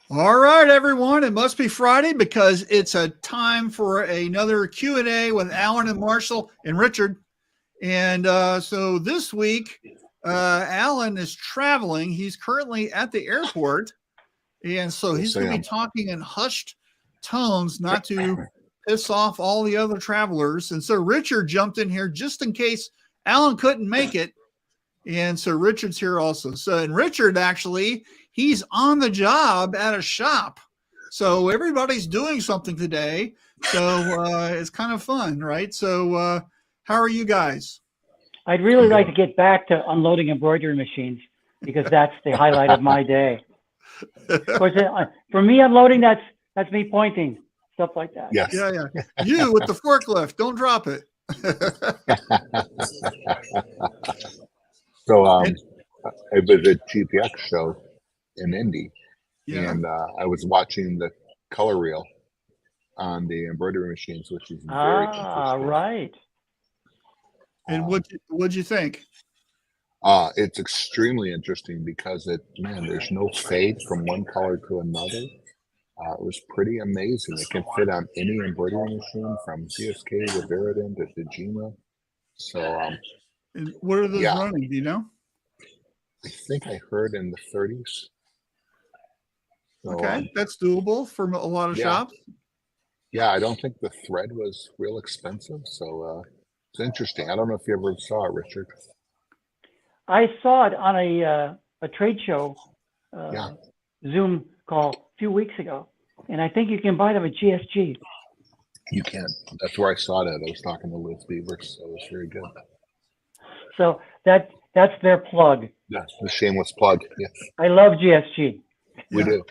All right, everyone. It must be Friday because it's a time for another Q&A with Alan and Marshall and Richard. And so this week, Alan is traveling. He's currently at the airport. And so Yes, he's I going to be am. talking in hushed tones, not to piss off all the other travelers. And so Richard jumped in here just in case Alan couldn't make it. And so Richard's here also. So, and Richard actually, he's on the job at a shop. So everybody's doing something today. So it's kind of fun, right? So how are you guys? I'd really like to get back to unloading embroidery machines because that's the highlight of my day. Of course, for me, unloading, that's me pointing, stuff like that. Yes. Yeah. You with the forklift, don't drop it. So I was at GPX show in Indy, Yeah. and I was watching the color reel on the embroidery machines, which is very interesting. Right. And what'd you think? It's extremely interesting because there's no fade from one color to another. It was pretty amazing. It can fit on any embroidery machine from GSK to Viridin to Dejima. So And what are those running? Do you know? I think I heard in the 30s. So, Okay, that's doable for a lot of shops. Yeah, I don't think the thread was real expensive, so it's interesting. I don't know if you ever saw it, Richard. I saw it on a trade show Zoom call a few weeks ago, and I think you can buy them at GSG. You can. That's where I saw that. I was talking to Liz Beavers, so it was very good. So that's their plug. That's the shameless plug. Yes. I love GSG. We do.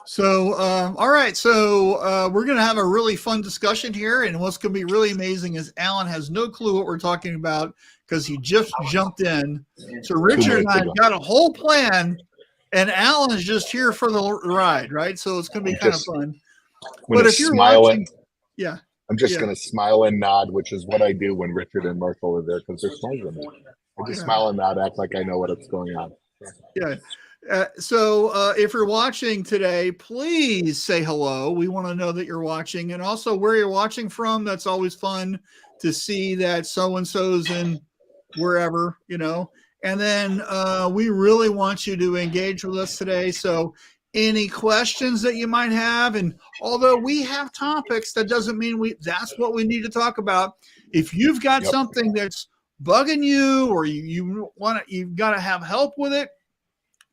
So, all right. So we're going to have a really fun discussion here. And what's going to be really amazing is Alan has no clue what we're talking about because he just jumped in. So Richard and I got a whole plan, and Alan's just here for the ride, right? So it's going to be kind of fun. But if you're watching, I'm just going to smile and nod, which is what I do when Richard and Marshall are there because they're smiling. I just smile and nod, act like I know what's going on. Yeah. So if you're watching today, please say hello. We want to know that you're watching, and also where you're watching from. That's always fun to see that so-and-so's in wherever, and then we really want you to engage with us today. So any questions that you might have, and although we have topics, that doesn't mean that's what we need to talk about. If you've got something that's bugging you, or you've got to have help with it,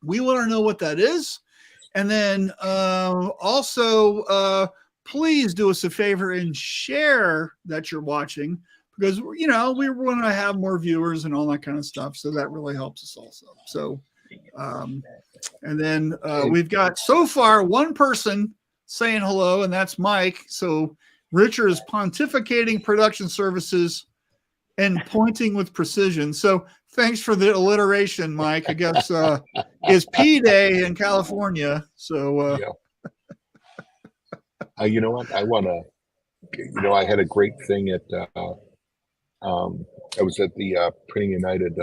we want to know what that is. And then also please do us a favor and share that you're watching, because we want to have more viewers and all that kind of stuff. So that really helps us also. So and then we've got so far one person saying hello, and that's Mike. So Richard is pontificating production services and pointing with precision. So thanks for the alliteration, Mike. I guess it's P Day in California. So you know what? I want to, I had a great thing at, I was at the Printing United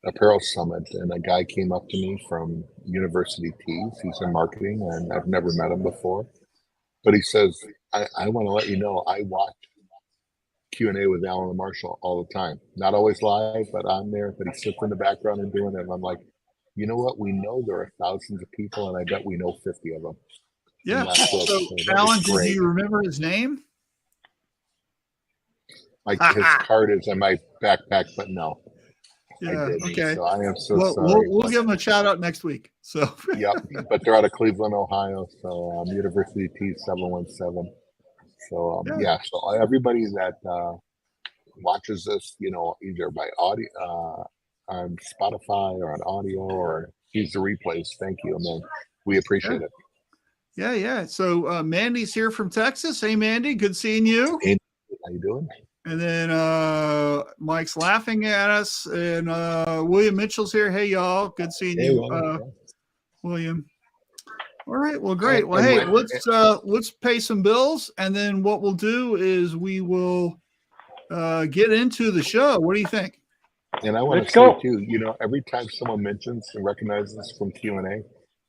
Apparel Summit, and a guy came up to me from University Tees. He's in marketing, and I've never met him before. But he says, I want to let you know, I watch Q&A with Alan and Marshall all the time. Not always live, but I'm there. But he sits in the background and doing it. And I'm like, you know what? We know there are thousands of people, and I bet we know 50 of them. Yeah. So Alan, did you remember his name? His card is in my backpack, but no. Yeah. Okay. So I am sorry. We'll give them a shout out next week. So. But they're out of Cleveland, Ohio. So University T 717. So so everybody that watches this, either by audio on Spotify or on audio or use the replays, thank you, man. We appreciate it. Yeah. So Mandy's here from Texas. Hey, Mandy, good seeing you. Hey, how you doing? And then Mike's laughing at us, and William Mitchell's here. Hey, y'all, good seeing you, William. All right, well, great. Well, hey, let's pay some bills, and then what we'll do is we will get into the show. What do you think? And I want to say too, every time someone mentions and recognizes from Q&A,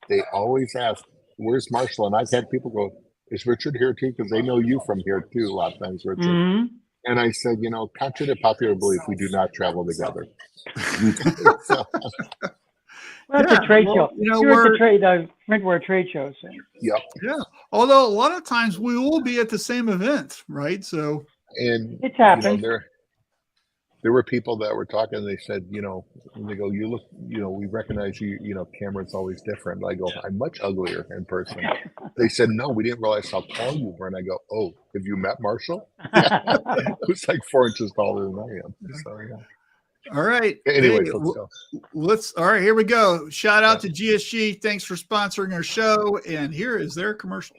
they always ask, "Where's Marshall?" And I've had people go, "Is Richard here too?" Because they know you from here too. A lot of times, Richard. Hmm. And I said, contrary to popular belief, we do not travel together. So, Well, that's a trade show. You're at the printwear trade show. So. yep. Yeah. Although a lot of times we will be at the same event, right? So, And It's happened. there were people that were talking. They said, and they go, "You look, we recognize you. Camera's always different." I go, "I'm much uglier in person." They said, "No, we didn't realize how tall you were." And I go, "Oh, have you met Marshall?" Yeah. Who's like 4 inches taller than I am. So yeah. all right. Anyways, Hey, let's go. all right, here we go. Shout out to GSG. Thanks for sponsoring our show. And here is their commercial.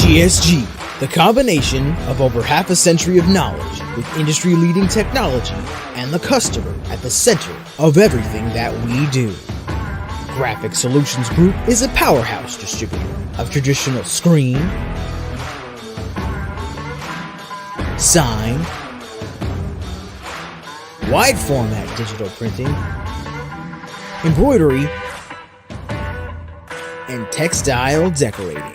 GSG, the combination of over half a century of knowledge with industry-leading technology and the customer at the center of everything that we do. Graphic Solutions Group is a powerhouse distributor of traditional screen, sign, wide format digital printing, embroidery, and textile decorating.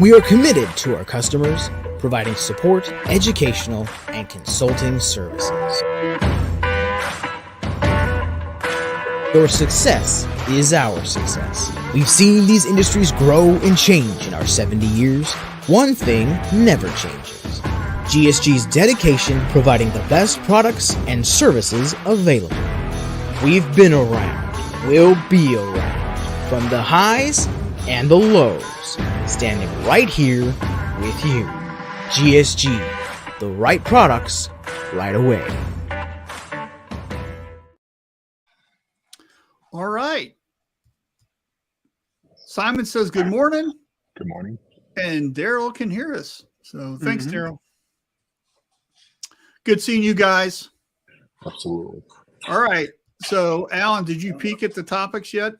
We are committed to our customers, providing support, educational, and consulting services. Your success is our success. We've seen these industries grow and change in our 70 years. One thing never changes: GSG's dedication providing the best products and services available. We've been around, we'll be around, from the highs and the lows, standing right here with you. GSG, the right products, right away. All right. Simon says good morning. Good morning. And Daryl can hear us. So thanks, Daryl. Good seeing you guys. Absolutely. All right. So, Alan, did you peek at the topics yet?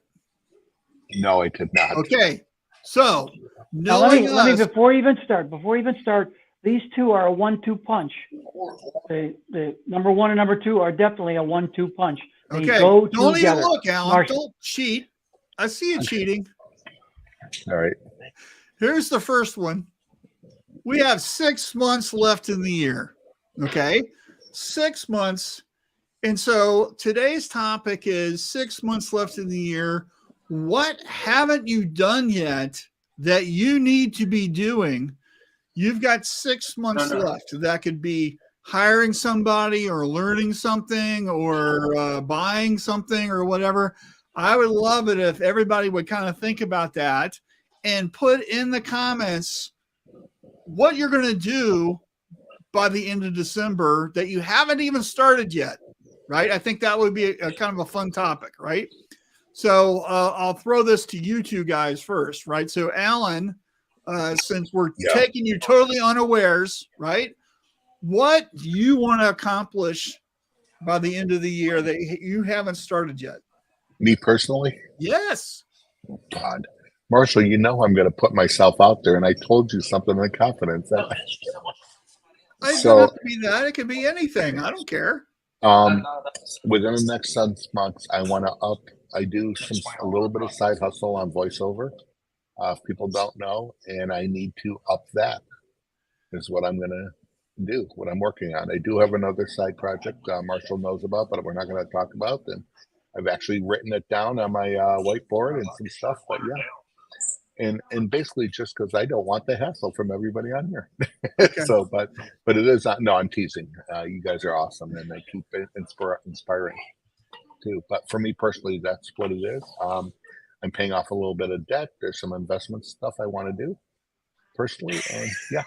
No, I did not. Okay. So, Now, let me before we even start, these two are a 1-2 punch. The number one and number two are definitely a 1-2 punch. They okay. go Don't together. even look, Alan. Marshall. Don't cheat. I see you cheating. All right. Here's the first one. We have 6 months left in the year. Okay. 6 months. And so today's topic is 6 months left in the year. What haven't you done yet that you need to be doing? You've got 6 months left. That could be hiring somebody or learning something or buying something or whatever. I would love it if everybody would kind of think about that and put in the comments what you're going to do by the end of December that you haven't even started yet, right? I think that would be a kind of a fun topic, right? So I'll throw this to you two guys first, right? So Alan, since we're taking you totally unawares, right? What do you want to accomplish by the end of the year that you haven't started yet? Me personally? Yes. Oh, God. Marshall, I'm going to put myself out there, and I told you something in confidence. It doesn't have to be that. It could be anything. I don't care. Within the next 6 months, I want to I do a little bit of side hustle on voiceover. If people don't know, and I need to up that is what I'm going to do, what I'm working on. I do have another side project Marshall knows about, but we're not going to talk about. And I've actually written it down on my whiteboard and some stuff, but yeah. And basically just because I don't want the hassle from everybody on here. Okay. So, but it is not, no, I'm teasing. You guys are awesome, and they keep it inspiring too. But for me personally, that's what it is. I'm paying off a little bit of debt. There's some investment stuff I want to do personally, and yeah.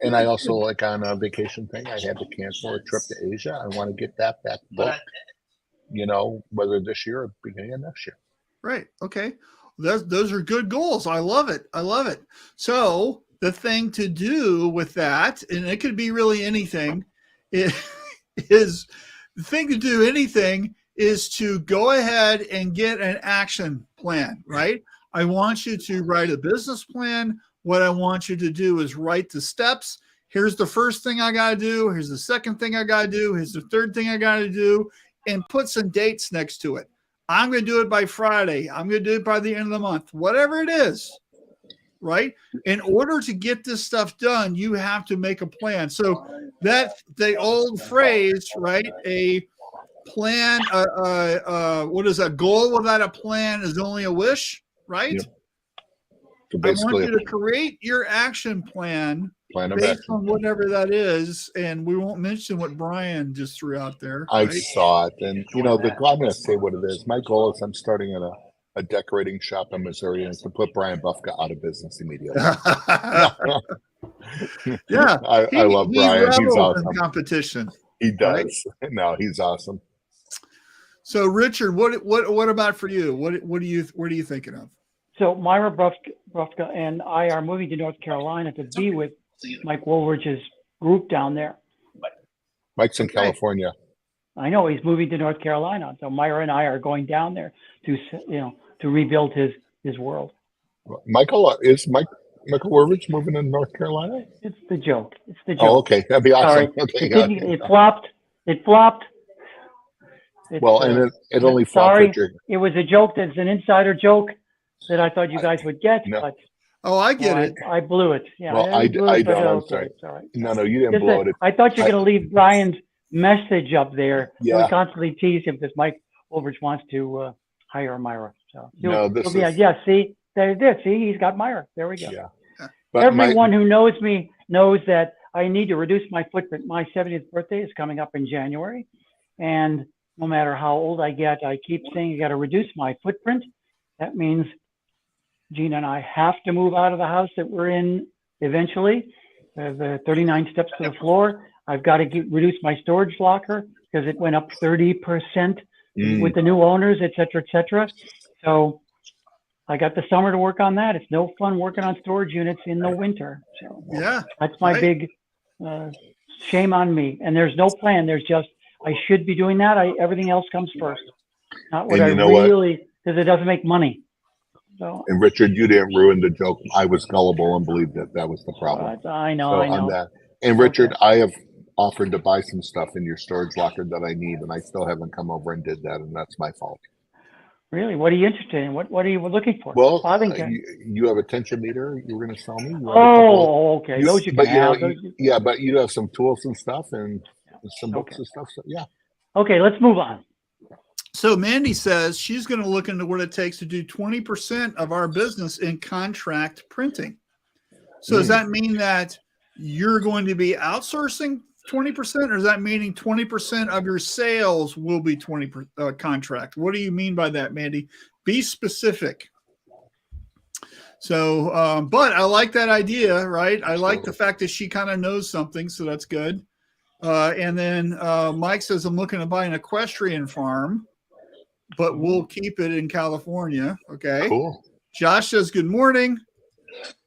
And I also, like on a vacation thing, I had to cancel a trip to Asia. I want to get that back booked, whether this year or beginning of next year. Right. Okay. Those are good goals. I love it. I love it. So the thing to do with that, and it could be really anything, is to go ahead and get an action plan, right? I want you to write a business plan. What I want you to do is write the steps here's the first thing I got to do. Here's the second thing I got to do. Here's the third thing I got to do, and put some dates next to it. I'm going to do it by Friday. I'm going to do it by the end of the month, whatever it is, right? In order to get this stuff done, you have to make a plan. So that the old phrase, right? A plan, what is a goal without a plan is only a wish, right? Yep. So I want basically, you to create your action plan plan of based action. on whatever that is, and we won't mention what Brian just threw out there. I right? saw it, and I'm going to say what it is. My goal is I'm starting at a decorating shop in Missouri, and to put Brian Buffka out of business immediately. Yeah, I love Brian. He's revels awesome. in competition. He does. Right? No, he's awesome. So, Richard, what about for you? What are you thinking of? So Myra Brufka and I are moving to North Carolina to be with Mike Woolridge's group down there. Mike's in California. I know he's moving to North Carolina. So Myra and I are going down there to rebuild his world. Michael Woolridge moving to North Carolina? It's the joke. It's the joke. Oh, okay. That'd be awesome. Sorry. Okay. It flopped. It flopped. Well, and it only flopped. Sorry, it was a joke. That's an insider joke that I thought you guys would get. No. But I get it. I blew it. Yeah. Well, I don't. I'm sorry. It's all right. No, you didn't blow it. I thought you were going to leave Brian's message up there. Yeah. We constantly tease him because Mike Woolridge wants to hire Myra. So see, there it is. See, he's got Myra. There we go. Yeah. But everyone who knows me knows that I need to reduce my footprint. My 70th birthday is coming up in January, and no matter how old I get, I keep saying I got to reduce my footprint. That means Gina and I have to move out of the house that we're in eventually. The 39 steps to the floor. I've got to reduce my storage locker because it went up 30% with the new owners, et cetera, et cetera. So I got the summer to work on that. It's no fun working on storage units in the winter. So yeah, that's my big shame on me. And there's no plan. There's just, I should be doing that. Everything else comes first. Not what because it doesn't make money. So, and Richard, you didn't ruin the joke. I was gullible and believed that was the problem. I know. On that. And Richard, I have offered to buy some stuff in your storage locker that I need, and I still haven't come over and did that, and that's my fault. Really? What are you interested in? What are you looking for? Well, you have a tension meter you were going to sell me. Okay. Those you can have. Yeah, but you have some tools and stuff and some books and stuff. So, yeah. Okay, let's move on. So Mandy says she's going to look into what it takes to do 20% of our business in contract printing. So does that mean that you're going to be outsourcing 20%, or is that meaning 20% of your sales will be 20% contract? What do you mean by that, Mandy? Be specific. So, but I like that idea, right? I like the fact that she kind of knows something, so that's good. And then Mike says, I'm looking to buy an equestrian farm, but we'll keep it in California. Okay. Cool. Josh says, good morning.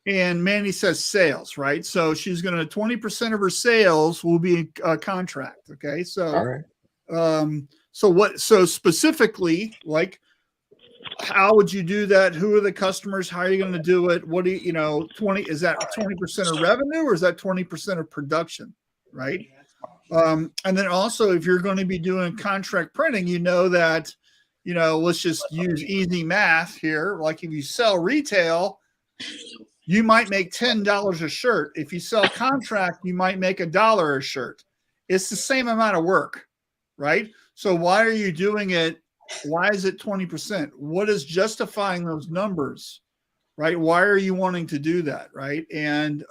And Mandy says sales, right? So she's going to 20% of her sales will be a contract. Okay. So, all right. So specifically, like, how would you do that? Who are the customers? How are you going to do it? What do you, 20, is that 20% of revenue or is that 20% of production? Right. And then also, if you're going to be doing contract printing, that, let's just use easy math here. Like if you sell retail, you might make $10 a shirt. If you sell contract, you might make $1 a shirt. It's the same amount of work, right? So why are you doing it? Why is it 20%? What is justifying those numbers, right? Why are you wanting to do that, right? And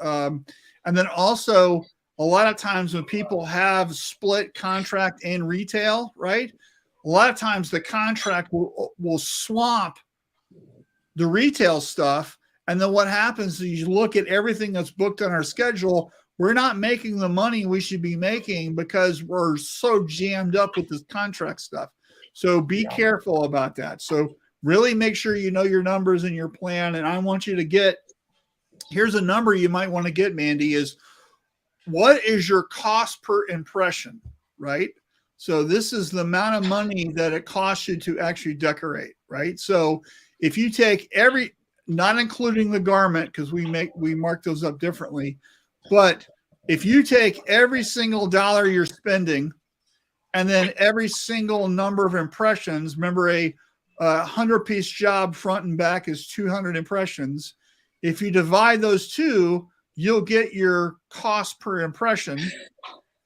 then also, a lot of times when people have split contract and retail, right? A lot of times the contract will swamp the retail stuff. And then what happens is you look at everything that's booked on our schedule, we're not making the money we should be making because we're so jammed up with this contract stuff. So be careful about that. So really make sure you know your numbers and your plan. And I want you to here's a number you might want to get, Mandy, is what is your cost per impression, right? So this is the amount of money that it costs you to actually decorate, right? So if you take not including the garment, because we mark those up differently, but if you take every single dollar you're spending and then every single number of impressions, remember a 100-piece job front and back is 200 impressions. If you divide those two, you'll get your cost per impression.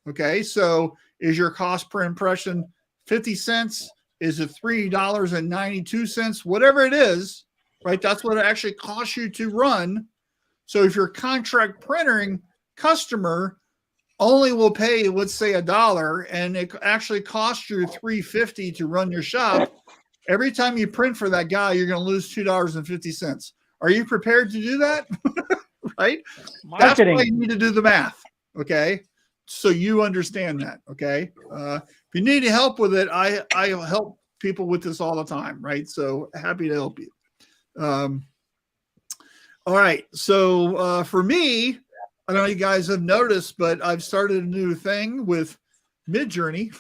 Okay, so is your cost per impression 50 cents? Is it $3.92? Whatever it is, right? That's what it actually costs you to run. So if your contract printing customer only will pay, let's say, $1, and it actually costs you $3.50 to run your shop, every time you print for that guy, you're going to lose $2.50. Are you prepared to do that? Right? That's why you need to do the math. Okay. So you understand that. Okay. If you need help with it, I help people with this all the time. Right. So happy to help you. All right. So for me, I don't know if you guys have noticed, but I've started a new thing with Midjourney.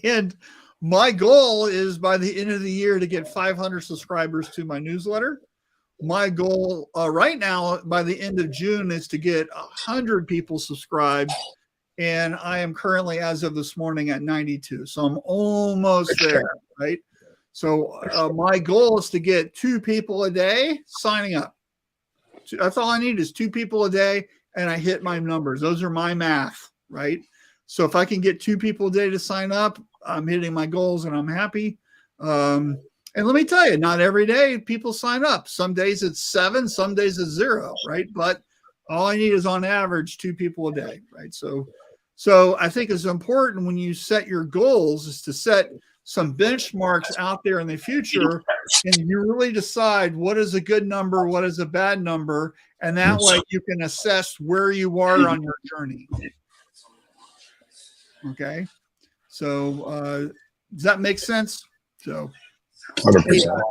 And my goal is by the end of the year to get 500 subscribers to my newsletter. My goal right now by the end of June is to get 100 people subscribed. And I am currently, as of this morning, at 92. So I'm almost there, right? So my goal is to get 2 people a day signing up. That's all I need is 2 people a day, and I hit my numbers. Those are my math, right? So if I can get 2 people a day to sign up, I'm hitting my goals and I'm happy. And let me tell you, not every day people sign up. Some days it's 7, some days it's 0, right? But all I need is on average 2 people a day, right? So I think it's important when you set your goals is to set some benchmarks out there in the future, and you really decide what is a good number, what is a bad number, and that way you can assess where you are on your journey. Okay, so does that make sense? So 100%.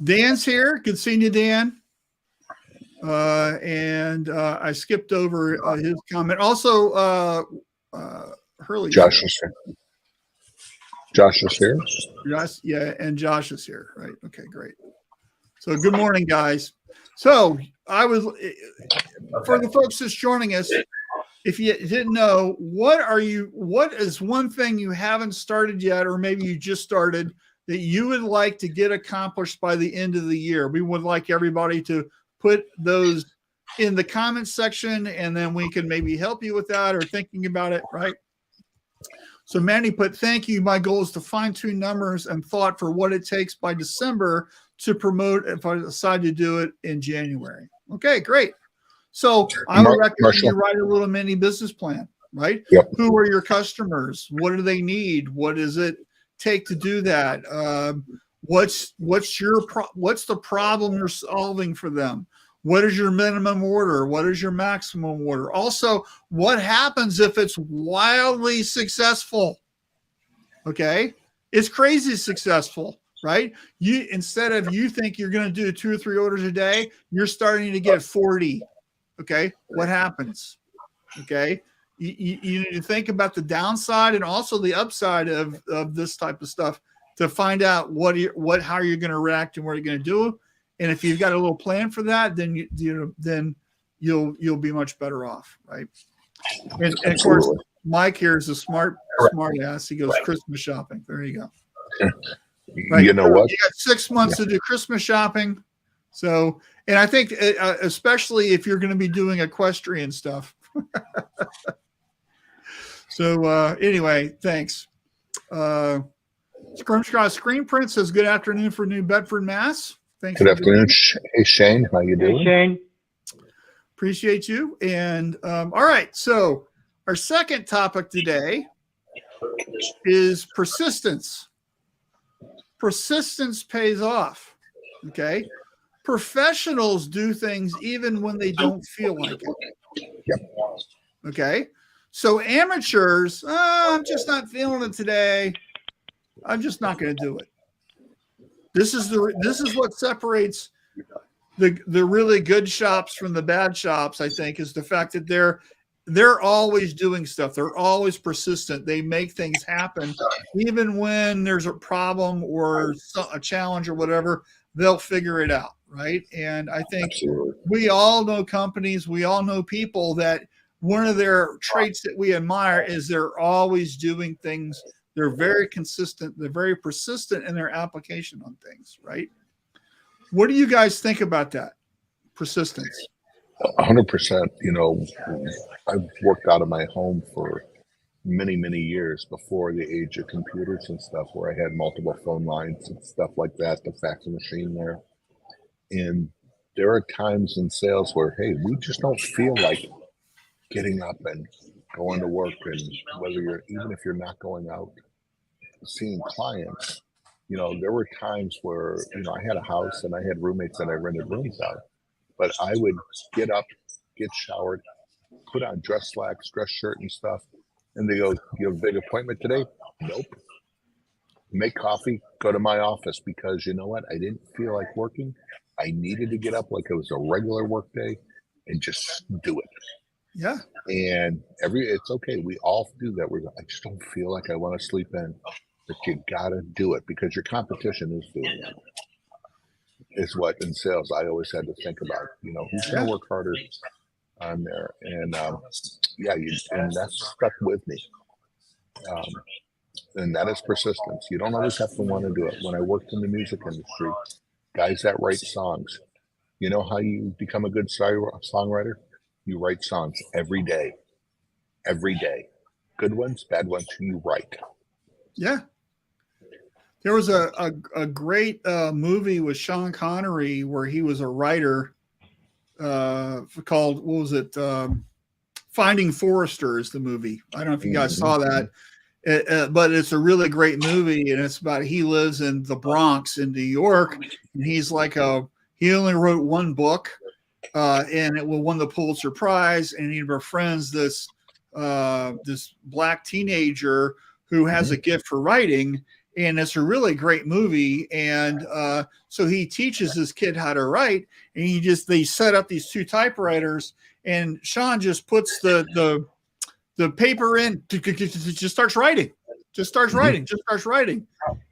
Dan's here. Good seeing you, Dan. And I skipped over his comment. Also, Hurley. Josh is here. Josh is here. Josh, yeah, and Josh is here. Right. Okay, great. So good morning, guys. So I was, for the folks that's joining us, if you didn't know, what is one thing you haven't started yet, or maybe you just started, that you would like to get accomplished by the end of the year? We would like everybody to put those in the comments section, and then we can maybe help you with that or thinking about it, right? So Manny put, thank you. My goal is to fine-tune numbers and thought for what it takes by December to promote if I decide to do it in January. Okay, great. So I would recommend you write a little mini business plan, right? Yep. Who are your customers? What do they need? What does it take to do that? What's the problem you're solving for them? What is your minimum order? What is your maximum order? Also, what happens if it's wildly successful? Okay, it's crazy successful, right? Instead of you think you're going to do 2 or 3 orders a day, you're starting to get 40. Okay, what happens? Okay, you need to think about the downside and also the upside of this type of stuff to find out how you're going to react and what you're going to do. And if you've got a little plan for that, then you'll be much better off, right? And of course, Mike here is a smart ass. He goes Christmas shopping. There you go. Right. You know what? You got 6 months to do Christmas shopping. So, and I think especially if you're going to be doing equestrian stuff. So anyway, thanks. Screenprint says good afternoon for New Bedford, Mass. Thanks. Good afternoon. Hey, Shane. How you doing? Hey, Shane. Appreciate you. And all right. So our second topic today is persistence. Persistence pays off. Okay. Professionals do things even when they don't feel like it. Yep. Okay. So amateurs, I'm just not feeling it today. I'm just not going to do it. This is what separates the really good shops from the bad shops, I think, is the fact that they're always doing stuff. They're always persistent. They make things happen. Even when there's a problem or a challenge or whatever, they'll figure it out, right? And I think we all know companies, we all know people that one of their traits that we admire is they're always doing things. They're very consistent. They're very persistent in their application on things, right? What do you guys think about that? Persistence. 100%. You know, I've worked out of my home for many, many years before the age of computers and stuff, where I had multiple phone lines and stuff like that, the fax machine there. And there are times in sales where, hey, we just don't feel like getting up and going to work. And whether you're, even if you're not going out seeing clients, you know, there were times where, you know, I had a house and I had roommates that I rented rooms out, but I would get up, get showered, put on dress slacks, dress shirt and stuff. And they go, you have a big appointment today? Nope. Make coffee, go to my office, because you know what? I didn't feel like working. I needed to get up like it was a regular work day and just do it. Yeah. And it's okay. We all do that. I just don't feel like I want to sleep in, but you gotta do it because your competition is doing it. Is what in sales I always had to think about. You know, who's gonna work harder on there? And and that's stuck with me. And that is persistence. You don't always have to want to do it. When I worked in the music industry, guys that write songs, you know how you become a good songwriter? You write songs every day. Every day. Good ones, bad ones, you write. Yeah. There was a great movie with Sean Connery where he was a writer called, what was it? Finding Forrester is the movie. I don't know if you guys saw that. But it's a really great movie, and it's about, he lives in the Bronx in New York, and he's like he only wrote one book, and it won the Pulitzer Prize, and he befriends this black teenager who has a gift for writing, and it's a really great movie. And so he teaches this kid how to write, and they set up these two typewriters, and Sean just puts the paper in, just starts writing.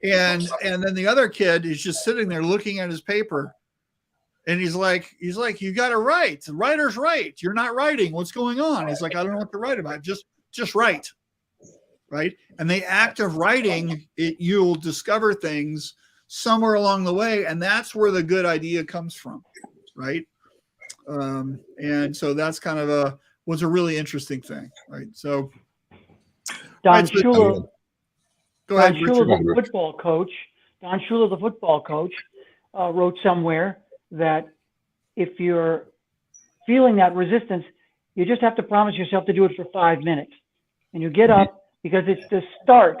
And then the other kid is just sitting there looking at his paper. And he's like, you got to write. The writer's right. You're not writing. What's going on? He's like, I don't know what to write about. Just write. Right. And the act of writing, you'll discover things somewhere along the way. And that's where the good idea comes from. Right. And so that's kind of was a really interesting thing, right? So, Don Shula, go ahead. Don Shula, the football coach, wrote somewhere that if you're feeling that resistance, you just have to promise yourself to do it for 5 minutes, and you get up, because it's the start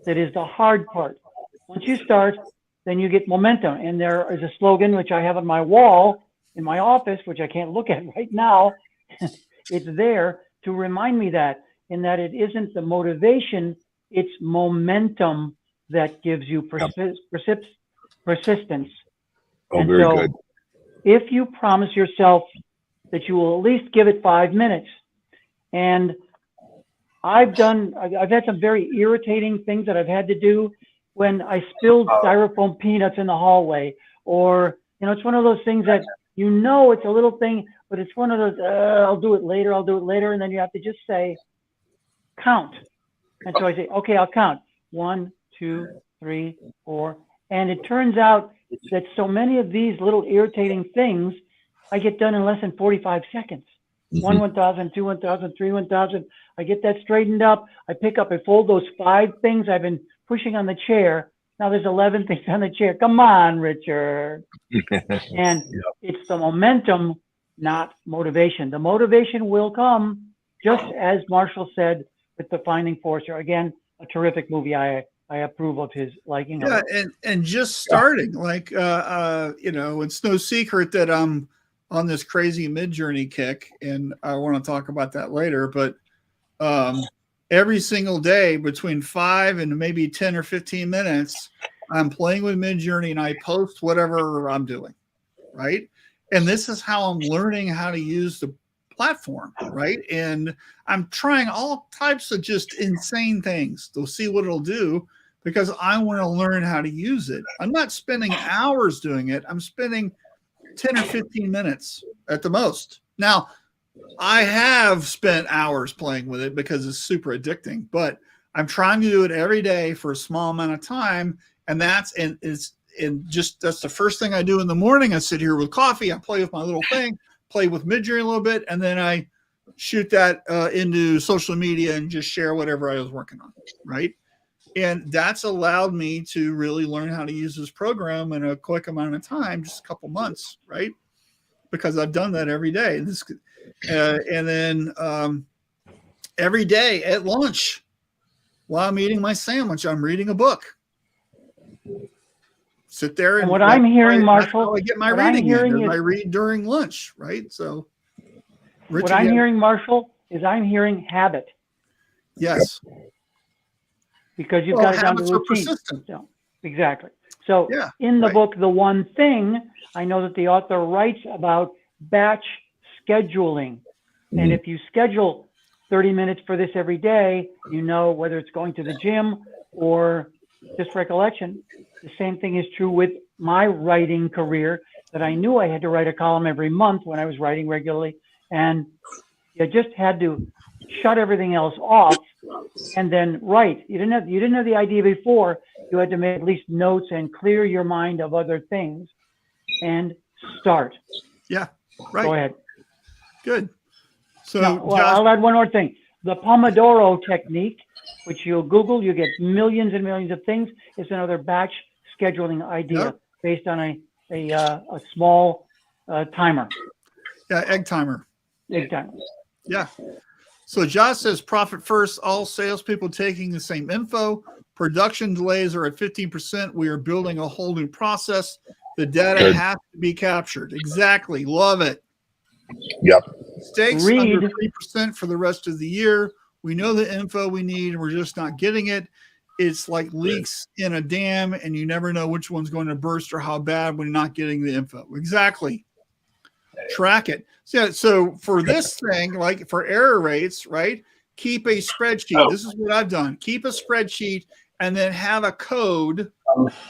that is the hard part. Once you start, then you get momentum. And there is a slogan which I have on my wall in my office, which I can't look at right now. It's there to remind me that, in that it isn't the motivation, it's momentum that gives you persistence. Oh, and very so good. if you promise yourself that you will at least give it 5 minutes, and I've had some very irritating things that I've had to do when I spilled styrofoam peanuts in the hallway, or, it's one of those things that, it's a little thing, but it's one of those, I'll do it later. And then you have to just say, count. And so I say, okay, I'll count. 1, 2, 3, 4. And it turns out that so many of these little irritating things, I get done in less than 45 seconds. 1, 1,000, 2, 1,000, 3, 1,000. I get that straightened up. I pick up, I fold those 5 things I've been pushing on the chair. Now there's 11 things on the chair. Come on, Richard. And it's the momentum, not motivation. The motivation will come, just as Marshall said with the Finding Forrester. Again, a terrific movie. I approve of his liking. Yeah, and just starting, like it's no secret that I'm on this crazy Midjourney kick, and I want to talk about that later. But every single day between 5 and maybe 10 or 15 minutes, I'm playing with Midjourney and I post whatever I'm doing, right? And this is how I'm learning how to use the platform, right? And I'm trying all types of just insane things to see what it'll do, because I want to learn how to use it. I'm not spending hours doing it. I'm spending 10 or 15 minutes at the most. Now, I have spent hours playing with it because it's super addicting, but I'm trying to do it every day for a small amount of time. And that's the first thing I do in the morning. I sit here with coffee. I play with my little thing, play with Midjourney a little bit, and then I shoot that into social media and just share whatever I was working on. Right. And that's allowed me to really learn how to use this program in a quick amount of time, just a couple months. Right. Because I've done that every day. And then every day at lunch, while I'm eating my sandwich, I'm reading a book. Sit there and what I'm hearing, Marshall, I get my reading in. I read during lunch, right? So, what I'm hearing, Marshall, is I'm hearing habit. Yes, because you've got it down to routine. So, exactly. So, in the book, The One Thing, I know that the author writes about batch scheduling. And if you schedule 30 minutes for this every day, you know whether it's going to the gym or just recollection. The same thing is true with my writing career, that I knew I had to write a column every month when I was writing regularly. And you just had to shut everything else off and then write. You didn't have the idea before. You had to make at least notes and clear your mind of other things and start. Yeah, right. Go ahead. Good. So I'll add one more thing. The Pomodoro technique, which you'll Google, you get millions and millions of things. It's another batch scheduling idea based on a small timer. Yeah, egg timer. Egg timer. Yeah. So Josh says, profit first, all salespeople taking the same info. Production delays are at 15%. We are building a whole new process. The data has to be captured. Exactly. Love it. Yep. Stakes under 3% for the rest of the year. We know the info we need, and we're just not getting it. It's like leaks in a dam, and you never know which one's going to burst or how bad when you're not getting the info. Exactly. Track it. So for this thing, like for error rates, right? Keep a spreadsheet. This is what I've done. Keep a spreadsheet and then have a code,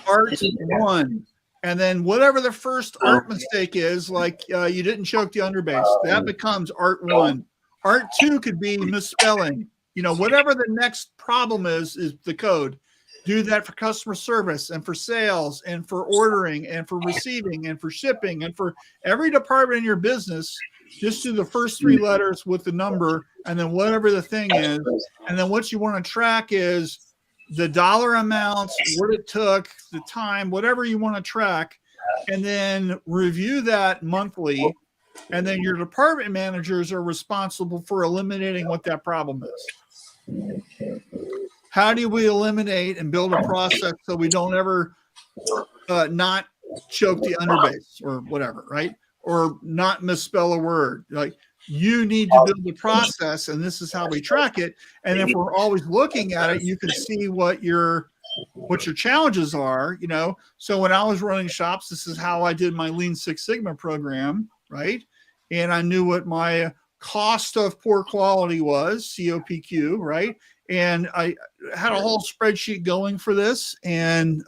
art 1. And then whatever the first art mistake is, like you didn't choke the underbase, that becomes art 1. Art 2 could be misspelling. Whatever the next problem is the code. Do that for customer service and for sales and for ordering and for receiving and for shipping and for every department in your business. Just do the first 3 letters with the number and then whatever the thing is. And then what you want to track is the dollar amounts, what it took, the time, whatever you want to track, and then review that monthly. And then your department managers are responsible for eliminating what that problem is. How do we eliminate and build a process so we don't ever not choke the underbase or whatever, right? Or not misspell a word. Like, you need to build the process, and this is how we track it. And if we're always looking at it, you can see what your challenges are, So when I was running shops, this is how I did my Lean Six Sigma program, right? And I knew what my cost of poor quality was, COPQ, right? And I had a whole spreadsheet going for this. And,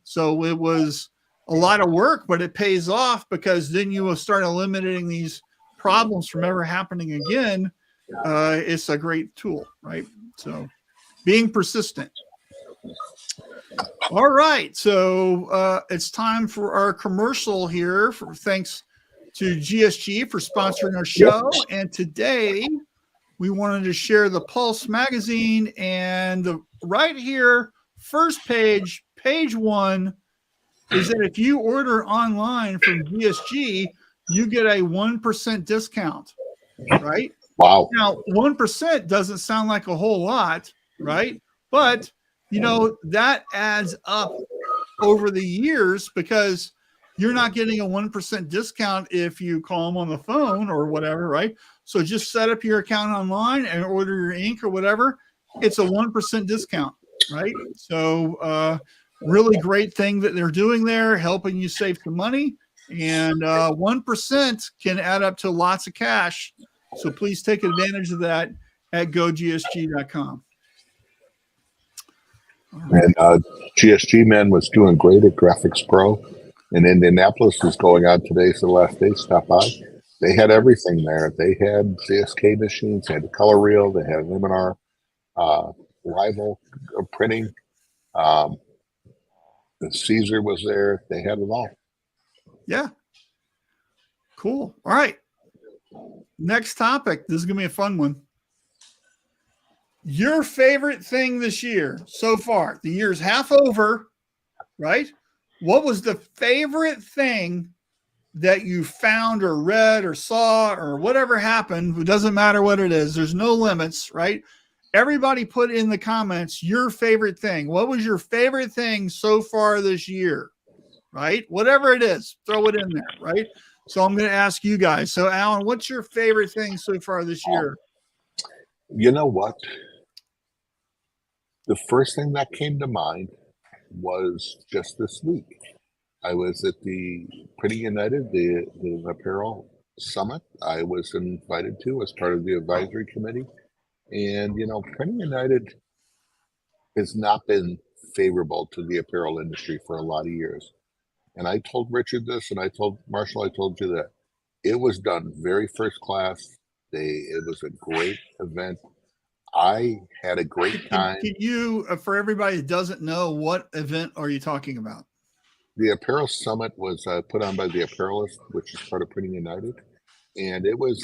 so it was a lot of work, but it pays off because then you will start eliminating these problems from ever happening again. It's a great tool, right? So being persistent. All right. So it's time for our commercial here. Thanks to GSG for sponsoring our show. And today we wanted to share the Pulse magazine, and right here, first page, page 1, is that if you order online from GSG, you get a 1% discount, right? Wow. Now, 1% doesn't sound like a whole lot, right? But, that adds up over the years because you're not getting a 1% discount if you call them on the phone or whatever, right? So just set up your account online and order your ink or whatever. It's a 1% discount, right? So really great thing that they're doing there, helping you save some money. And 1% can add up to lots of cash. So please take advantage of that at gogsg.com. And GSG man was doing great at Graphics Pro. And Indianapolis is going on today, so the last day. Stop by. They had everything there. They had CSK machines, they had the color reel, they had Liminar, rival printing. The Caesar was there. They had it all. Yeah. Cool. All right. Next topic. This is going to be a fun one. Your favorite thing this year so far? The year's half over, right? What was the favorite thing that you found or read or saw or whatever happened? It doesn't matter what it is. There's no limits, right? Everybody put in the comments your favorite thing. What was your favorite thing so far this year, right? Whatever it is, throw it in there, right? So I'm going to ask you guys. So Alan, what's your favorite thing so far this year? You know what? The first thing that came to mind was just this week. I was at the Printing United, the apparel summit. I was invited to as part of the advisory committee. And, Printing United has not been favorable to the apparel industry for a lot of years. And I told Richard this, and I told Marshall, I told you that it was done very first class. It was a great event. I had a great time. Can you, for everybody that doesn't know, what event are you talking about? The Apparel Summit was put on by the Apparelist, which is part of Printing United. And it was,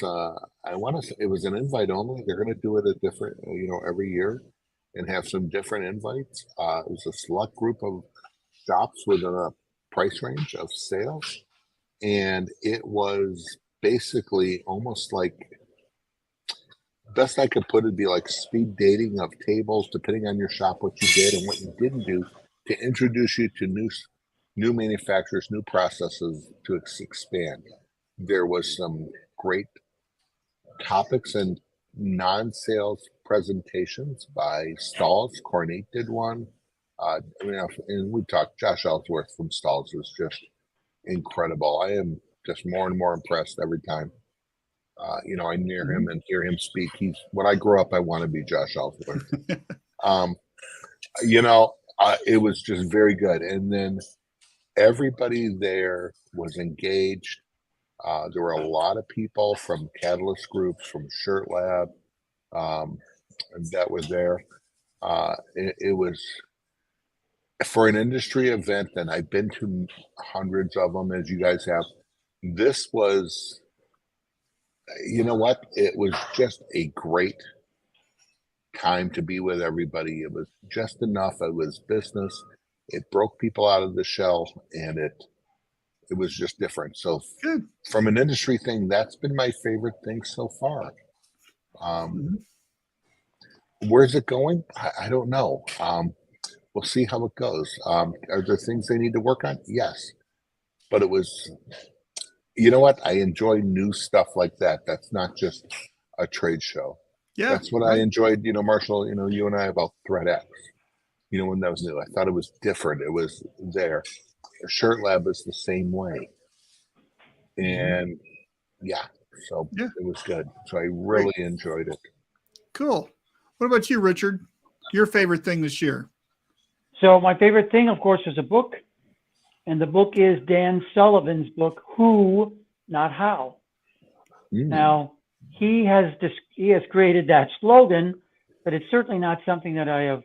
I want to say, it was an invite only. They're going to do it a different, every year and have some different invites. It was a select group of shops within a price range of sales. And it was basically almost like, best I could put it, be like speed dating of tables, depending on your shop, what you did and what you didn't do, to introduce you to new manufacturers, new processes to expand. There was some great topics and non-sales presentations by Stalls. Cornate did one. And we talked, Josh Ellsworth from Stalls was just incredible. I am just more and more impressed every time. I near him and hear him speak. He's when I grow up, I want to be Josh Ellsworth. It was just very good. And then everybody there was engaged. There were a lot of people from Catalyst groups, from Shirt Lab, that were there. It was for an industry event, and I've been to hundreds of them, as you guys have. This was, you know what? It was just a great time to be with everybody. It was just enough. It was business. It broke people out of the shell, and it was just different. So Good. From an industry thing, that's been my favorite thing so far. Where's it going? I don't know. We'll see how it goes. Are there things they need to work on? Yes. But it was, you know what? I enjoy new stuff like that. That's not just a trade show. Yeah. That's what I enjoyed, Marshall, you and I about ThreadX. When that was new. I thought it was different. It was there. Shirt Lab is the same way. And it was good. So I really enjoyed it. Cool. What about you, Richard? Your favorite thing this year? So my favorite thing, of course, is a book. And the book is Dan Sullivan's book, Who, Not How. Now, he has created that slogan, but it's certainly not something that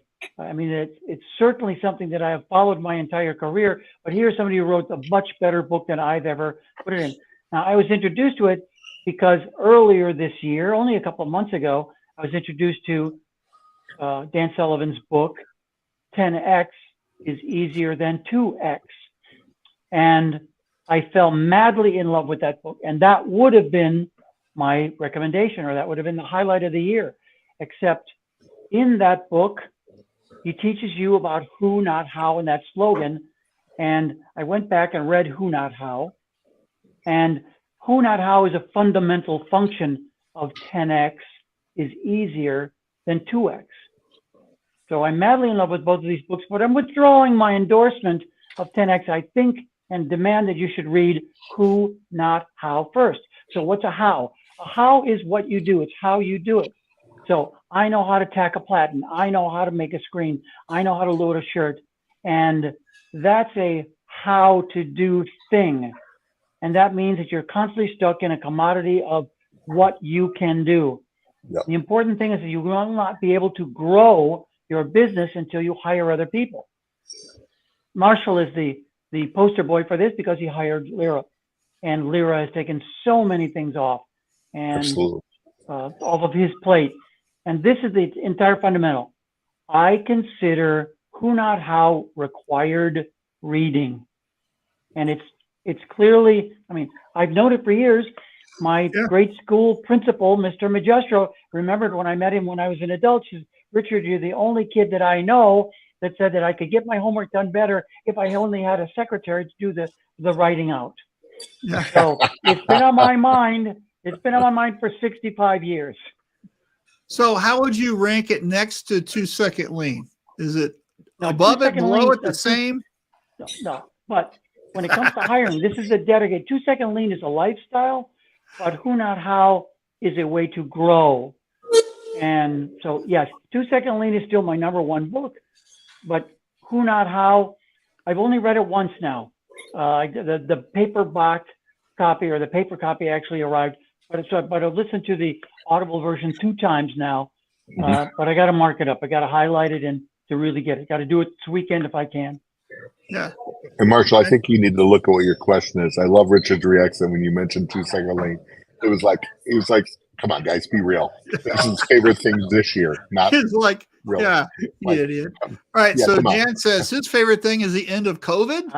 it's certainly something that I have followed my entire career, but here's somebody who wrote a much better book than I've ever put it in. Now, I was introduced to it because earlier this year, only a couple of months ago, I was introduced to Dan Sullivan's book, 10X is Easier Than 2X. And I fell madly in love with that book. And that would have been my recommendation, or that would have been the highlight of the year. Except in that book, he teaches you about who, not how, and that slogan. And I went back and read Who, Not How. And Who, Not How is a fundamental function of 10X is easier than 2X. So I'm madly in love with both of these books, but I'm withdrawing my endorsement of 10X. I think and demand that you should read Who, Not How first. So what's a how? A how is what you do. It's how you do it. So I know how to tack a platen. I know how to make a screen. I know how to load a shirt. And that's a how to do thing. And that means that you're constantly stuck in a commodity of what you can do. Yep. The important thing is that you will not be able to grow your business until you hire other people. Marshall is the poster boy for this because he hired Lyra. And Lyra has taken so many things off and off of his plate. And this is the entire fundamental. I consider who, not how required reading. And it's clearly, I mean, I've known it for years. My grade school principal, Mr. Magistro, remembered when I met him when I was an adult, she says, Richard, you're the only kid that I know that said that I could get my homework done better if I only had a secretary to do the writing out. So it's been on my mind. It's been on my mind for 65 years. So how would you rank it next to 2-second lean? Is it No, above it, 2-second below lean, it, the same? No, but when it comes to hiring, this is a dedicated 2-second lean is a lifestyle, but who, not how is a way to grow. And so, yes, 2-second lean is still my #1 book, but who, not how, I've only read it once now. The paperback copy or the paper copy actually arrived, but I've listened to the Audible version 2 times now. But I got to mark it up. I got to highlight it and to really get it. Got to do it this weekend if I can. Yeah. And Marshall, I think you need to look at what your question is. I love Richard's reaction when you mentioned 2-second lean. He was like, come on, guys, be real. This is his favorite thing this year. Not It's like, really. yeah, Like, you idiot. All right. yeah, So come on. Dan says his favorite thing is the end of COVID.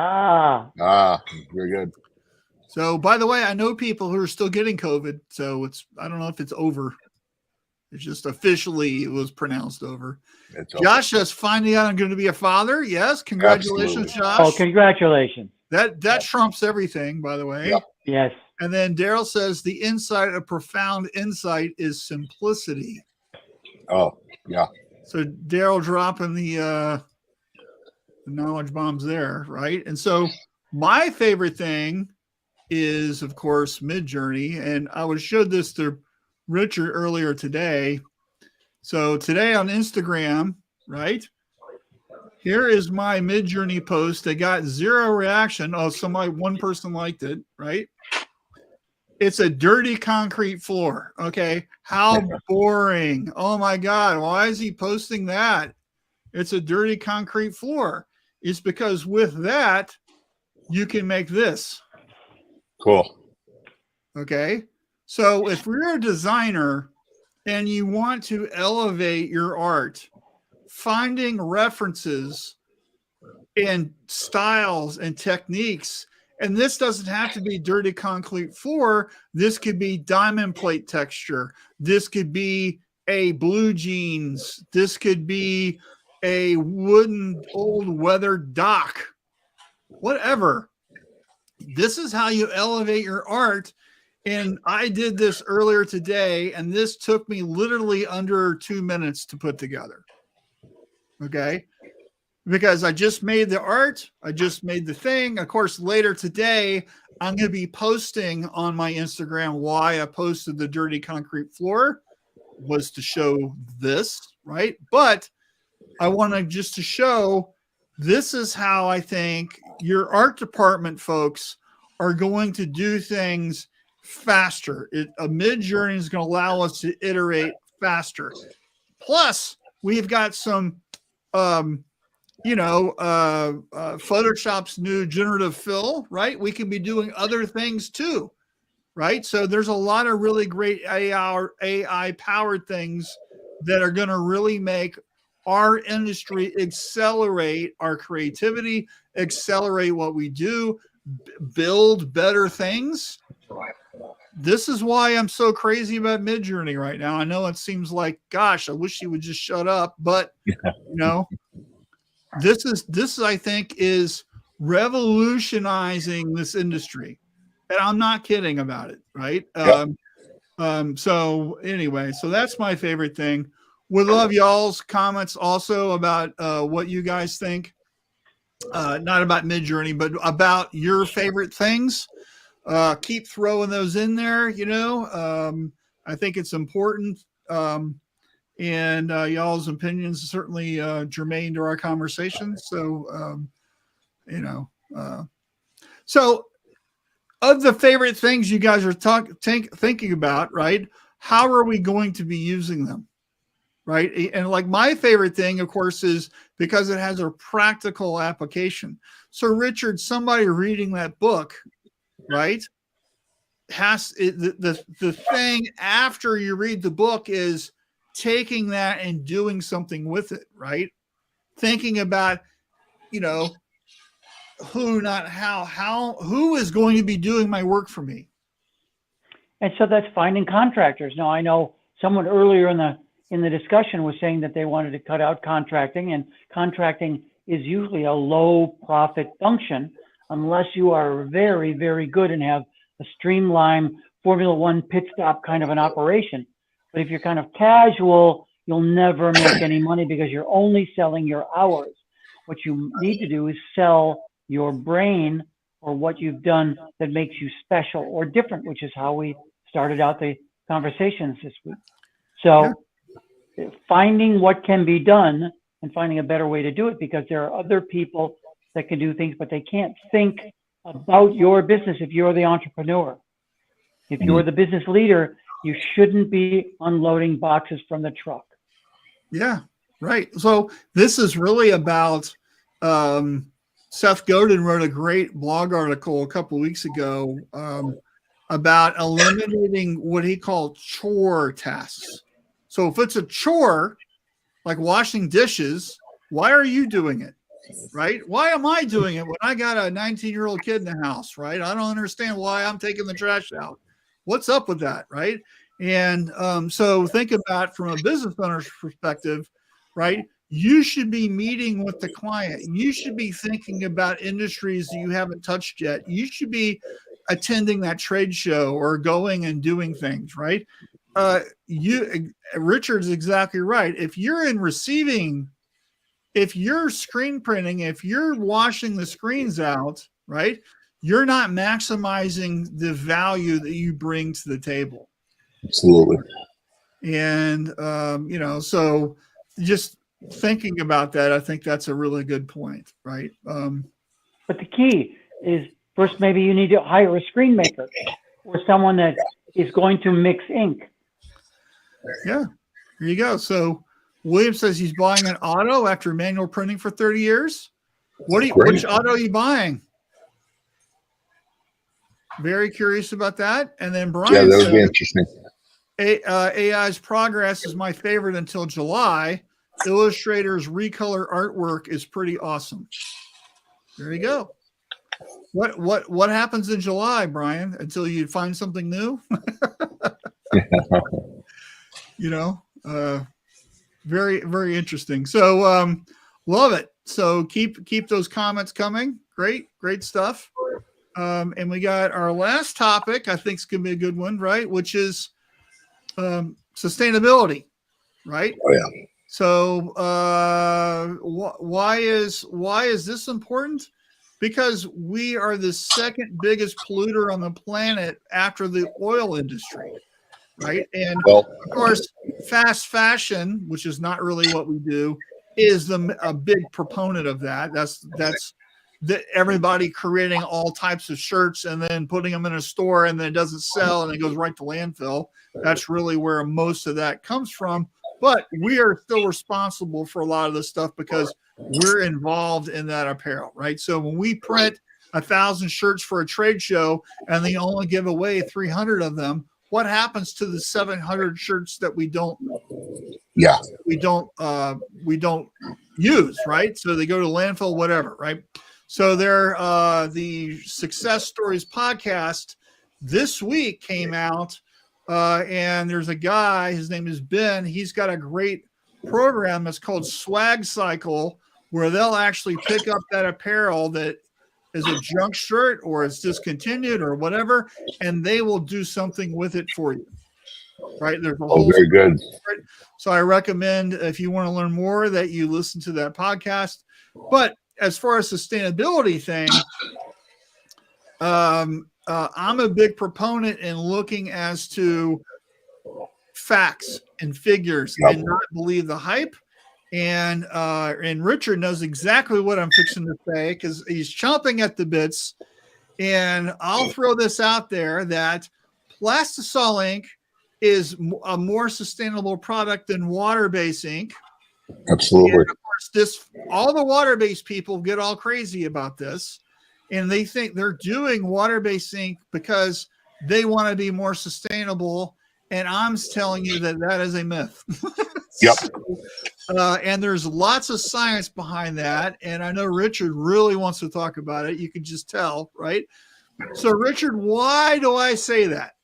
Very good. So, by the way, I know people who are still getting COVID. So I don't know if it's over. It's just officially it was pronounced over. Josh says, finding out I'm going to be a father. Yes. Congratulations, Absolutely. Josh. Oh, congratulations. That trumps everything, by the way. Yep. Yes. And then Daryl says the insight of profound insight is simplicity. Oh, yeah. So Daryl dropping the knowledge bombs there, right? And so my favorite thing is, of course, Midjourney. And I was showed this to Richard earlier today. So today on Instagram, right? Here is my Midjourney post. They got 0 reaction. Oh, one person liked it, right? It's a dirty concrete floor. Okay. How boring. Oh my God. Why is he posting that? It's a dirty concrete floor. It's because with that, you can make this. Cool. Okay. So if you're a designer and you want to elevate your art, finding references and styles and techniques, and this doesn't have to be dirty concrete floor. This could be diamond plate texture. This could be a blue jeans. This could be a wooden old weathered dock. Whatever. This is how you elevate your art. And I did this earlier today, and this took me literally under 2 minutes to put together. Okay. Because I just made the art. I just made the thing. Of course, later today, I'm going to be posting on my Instagram why I posted the dirty concrete floor was to show this, right? But I want to show this is how I think your art department folks are going to do things faster. A Midjourney is going to allow us to iterate faster. Plus, we've got some Photoshop's new generative fill, right? We can be doing other things too, right? So there's a lot of really great AI powered things that are going to really make our industry accelerate our creativity, accelerate what we do, build better things. This is why I'm so crazy about Midjourney right now. I know it seems like, gosh, I wish he would just shut up, but this is I think is revolutionizing this industry, and I'm not kidding about it, right? So anyway, so that's my favorite thing. Would love y'all's comments also about what you guys think, not about Midjourney, but about your favorite things. Keep throwing those in there. I think it's important. And y'all's opinions are certainly germane to our conversation. So, so of the favorite things you guys are thinking about, right? How are we going to be using them? Right. And like my favorite thing, of course, is because it has a practical application. So, Richard, somebody reading that book, right, the thing after you read the book is taking that and doing something with it, right? Thinking about, who, not how, who is going to be doing my work for me. And so that's finding contractors. Now, I know someone earlier in the discussion was saying that they wanted to cut out contracting, and contracting is usually a low profit function unless you are very, very good and have a streamlined Formula One pit stop kind of an operation. But if you're kind of casual, you'll never make any money because you're only selling your hours. What you need to do is sell your brain or what you've done that makes you special or different, which is how we started out the conversations this week. So finding what can be done and finding a better way to do it, because there are other people that can do things, but they can't think about your business if you're the entrepreneur. If you're the business leader, you shouldn't be unloading boxes from the truck. Yeah, right. So this is really about, Seth Godin wrote a great blog article a couple of weeks ago about eliminating what he called chore tasks. So if it's a chore, like washing dishes, why are you doing it? Right? Why am I doing it when I got a 19-year-old kid in the house? Right? I don't understand why I'm taking the trash out. What's up with that? Right? And so think about from a business owner's perspective, right? You should be meeting with the client. You should be thinking about industries that you haven't touched yet. You should be attending that trade show or going and doing things, right? Richard's exactly right. If you're in receiving, if you're screen printing, if you're washing the screens out, right, you're not maximizing the value that you bring to the table. Absolutely. And, so just thinking about that, I think that's a really good point, right? But the key is first, maybe you need to hire a screen maker or someone that is going to mix ink. Yeah, here you go. So William says he's buying an auto after manual printing for 30 years. Which auto are you buying? Very curious about that. And then Brian that would be interesting. AI's progress is my favorite until July. Illustrator's recolor artwork is pretty awesome. There you go. What happens in July, Brian, until you find something new? Very, very interesting. So love it. So keep those comments coming. Great stuff. And we got our last topic, I think is going to be a good one, right? Which is sustainability, right? Oh yeah. So why is this important? Because we are the second biggest polluter on the planet after the oil industry, right? And of course, fast fashion, which is not really what we do, is a big proponent of that. That's everybody creating all types of shirts and then putting them in a store and then it doesn't sell and it goes right to landfill. That's really where most of that comes from. But we are still responsible for a lot of this stuff because we're involved in that apparel, right? So when we print 1,000 shirts for a trade show and they only give away 300 of them, what happens to the 700 shirts that we don't use, right? So they go to landfill, whatever, right? So the Success Stories podcast this week came out, and there's a guy, his name is Ben. He's got a great program that's called Swag Cycle, where they'll actually pick up that apparel that is a junk shirt or it's discontinued or whatever, and they will do something with it for you. Right? There's a whole very good. So I recommend, if you want to learn more, that you listen to that podcast. But as far as sustainability thing, I'm a big proponent in looking as to facts and figures and not believe the hype. And Richard knows exactly what I'm fixing to say because he's chomping at the bits. And I'll throw this out there that plastisol ink is a more sustainable product than water-based ink. Absolutely. And of course, all the water-based people get all crazy about this, and they think they're doing water-based ink because they want to be more sustainable. And I'm telling you that is a myth. Yep. And there's lots of science behind that. And I know Richard really wants to talk about it. You can just tell, right? So, Richard, why do I say that?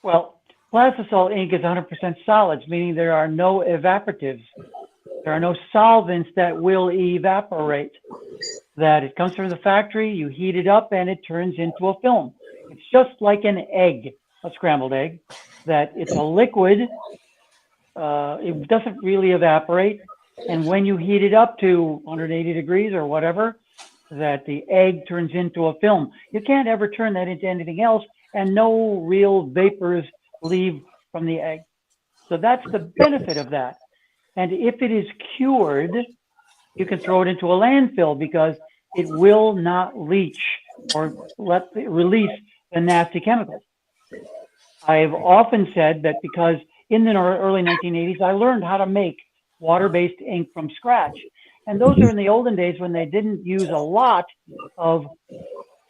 Well, plastisol ink is 100% solids, meaning there are no evaporatives. There are no solvents that will evaporate. That it comes from the factory, you heat it up, and it turns into a film. It's just like an egg, a scrambled egg, that it's a liquid. It doesn't really evaporate. And when you heat it up to 180 degrees or whatever, that the egg turns into a film. You can't ever turn that into anything else, and no real vapors leave from the egg. So that's the benefit of that. And if it is cured, you can throw it into a landfill because it will not leach or release the nasty chemicals. I've often said that because in the early 1980s, I learned how to make water-based ink from scratch. And those are in the olden days when they didn't use a lot of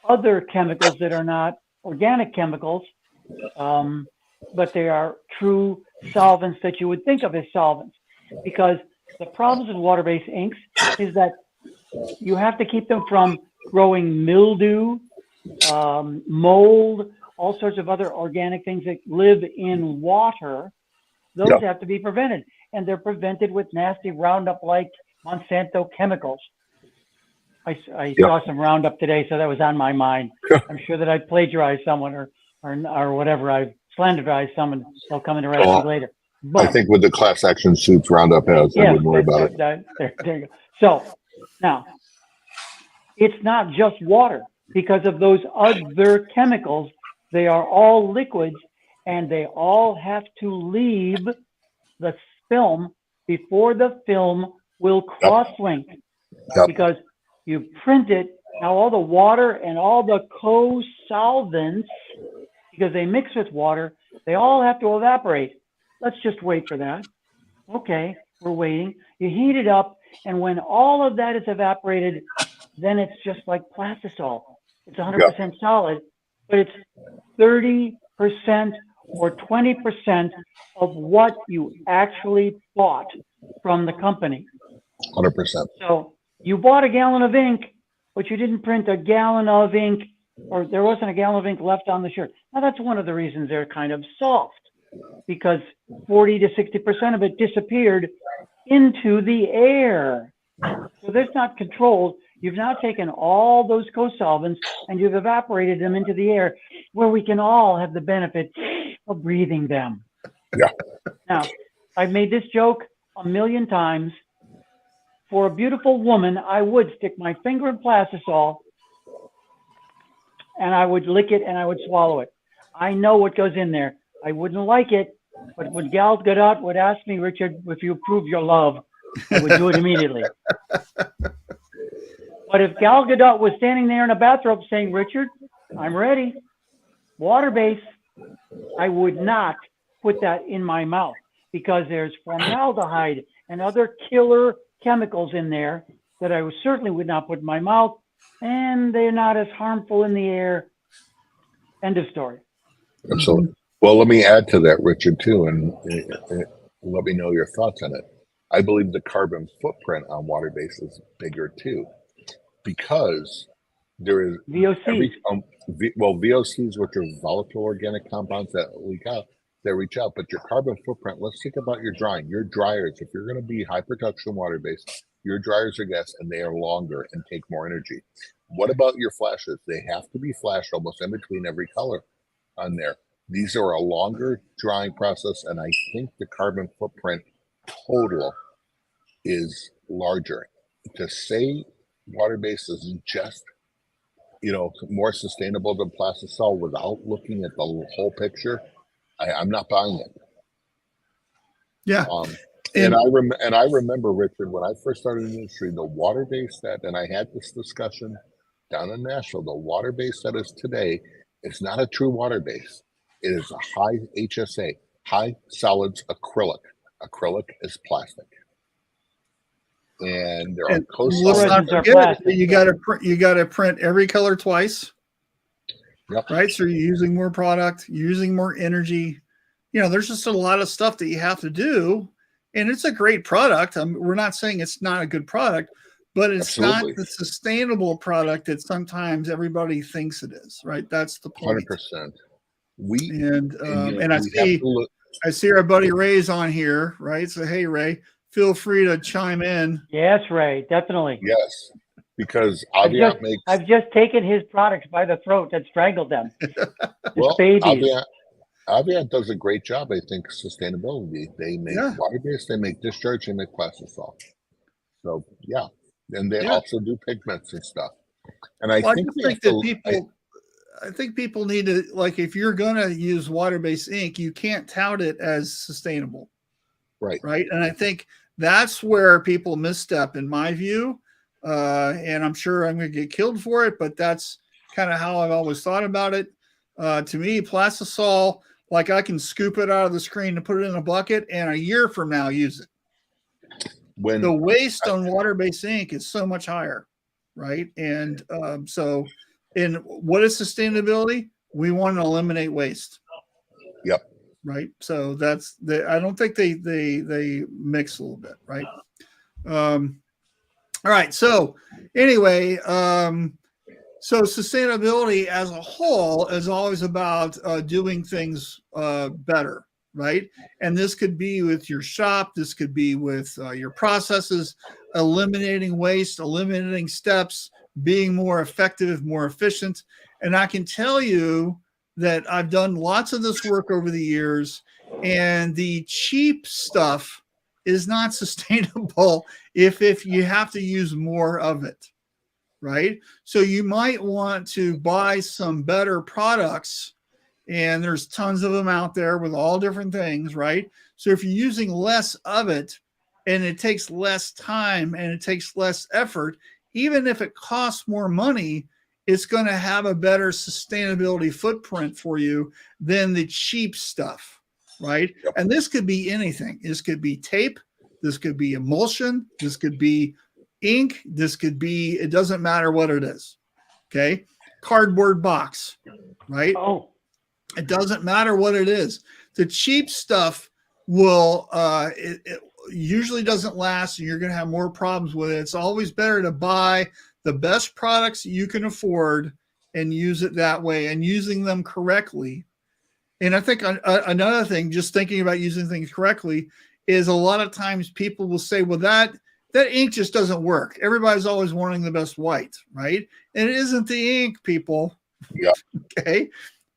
other chemicals that are not organic chemicals, but they are true solvents that you would think of as solvents. Because the problems with water-based inks is that you have to keep them from growing mildew, mold, all sorts of other organic things that live in water. Those have to be prevented. And they're prevented with nasty Roundup-like Monsanto chemicals. I saw some Roundup today, so that was on my mind. I'm sure that I plagiarized someone or whatever. I've slanderized someone. They'll come and arrest me later. But I think with the class action suits Roundup has, I wouldn't worry about it. There you go. So now, it's not just water. Because of those other chemicals, they are all liquids, and they all have to leave the film before the film will cross-link. Because you print it, now all the water and all the co-solvents, because they mix with water, they all have to evaporate. Let's just wait for that. Okay, we're waiting. You heat it up, and when all of that is evaporated, then it's just like plastisol. It's 100% solid, but it's 30% or 20% of what you actually bought from the company. 100%. So you bought a gallon of ink, but you didn't print a gallon of ink, or there wasn't a gallon of ink left on the shirt. Now that's one of the reasons they're kind of soft, because 40 to 60% of it disappeared into the air. So that's not controlled. You've now taken all those co-solvents and you've evaporated them into the air, where we can all have the benefit of breathing them. Yeah. Now, I've made this joke a million times. For a beautiful woman, I would stick my finger in plastisol and I would lick it and I would swallow it. I know what goes in there. I wouldn't like it, but when Gal Gadot would ask me, Richard, if you approve your love, I would do it immediately. But if Gal Gadot was standing there in a bathrobe saying, Richard, I'm ready, water-based, I would not put that in my mouth, because there's formaldehyde and other killer chemicals in there that I certainly would not put in my mouth, and they're not as harmful in the air. End of story. Absolutely. Well, let me add to that, Richard, too, and let me know your thoughts on it. I believe the carbon footprint on water-based is bigger, too, because there is VOCs. VOCs, which are volatile organic compounds that reach out, but your carbon footprint, let's think about your drying. Your dryers, if you're going to be high production water-based, your dryers are gas and they are longer and take more energy. What about your flashes? They have to be flashed almost in between every color on there. These are a longer drying process, and I think the carbon footprint total is larger. To say water-based is just, more sustainable than plastisol without looking at the whole picture, I'm not buying it. Yeah. And I remember, Richard, when I first started in the industry, the water-based and I had this discussion down in Nashville, the water base that is today is not a true water base. It is a high HSA, high solids acrylic. Acrylic is plastic. And there are And let's co-solids. not Resins are forget plastic, it. You got to print every color twice, Yep. right? So you're using more product, you're using more energy. You know, there's just a lot of stuff that you have to do, and it's a great product. We're not saying it's not a good product, but it's Absolutely. not the sustainable product that sometimes everybody thinks it is, right? That's the point. 100%. We And you know, and I we have see to look. I see our buddy Ray's on here, right? So hey, Ray, feel free to chime in. Yes, Ray, definitely. Yes, because I've Aviat makes I've just taken his products by the throat and strangled them. well. Babies. Aviat does a great job. I think sustainability. They make Yeah. water based. They make discharge. They make plastisol. So yeah, and they Yeah. also do pigments and stuff. And I Well, I think just we think have that to- people, I think people need to, like, if you're going to use water-based ink, you can't tout it as sustainable, right. right? And I think that's where people misstep, in my view. And I'm sure I'm going to get killed for it, but that's kind of how I've always thought about it. To me, plastisol, like I can scoop it out of the screen and put it in a bucket, and a year from now use it. When The waste on water-based ink is so much higher, right? And so, in what is sustainability? We want to eliminate waste. Yep. Right. So that's the. I don't think they mix a little bit, right? All right. So anyway, so sustainability as a whole is always about doing things better, right? And this could be with your shop. This could be with your processes, eliminating waste, eliminating steps, being more effective, more efficient. And I can tell you that I've done lots of this work over the years, and the cheap stuff is not sustainable if you have to use more of it, right? So you might want to buy some better products, and there's tons of them out there with all different things, right? So if you're using less of it and it takes less time and it takes less effort, even if it costs more money, it's going to have a better sustainability footprint for you than the cheap stuff, right? Yep. And this could be anything. This could be tape. This could be emulsion. This could be ink. This could be, it doesn't matter what it is. Okay. Cardboard box, right? Oh, It doesn't matter what it is. The cheap stuff will, it usually doesn't last, and you're going to have more problems with it. It's always better to buy the best products you can afford and use it that way, and using them correctly. And I think another thing, just thinking about using things correctly, is a lot of times people will say, well, that ink just doesn't work. Everybody's always wanting the best white, right? And it isn't the ink, people. Yeah. Okay.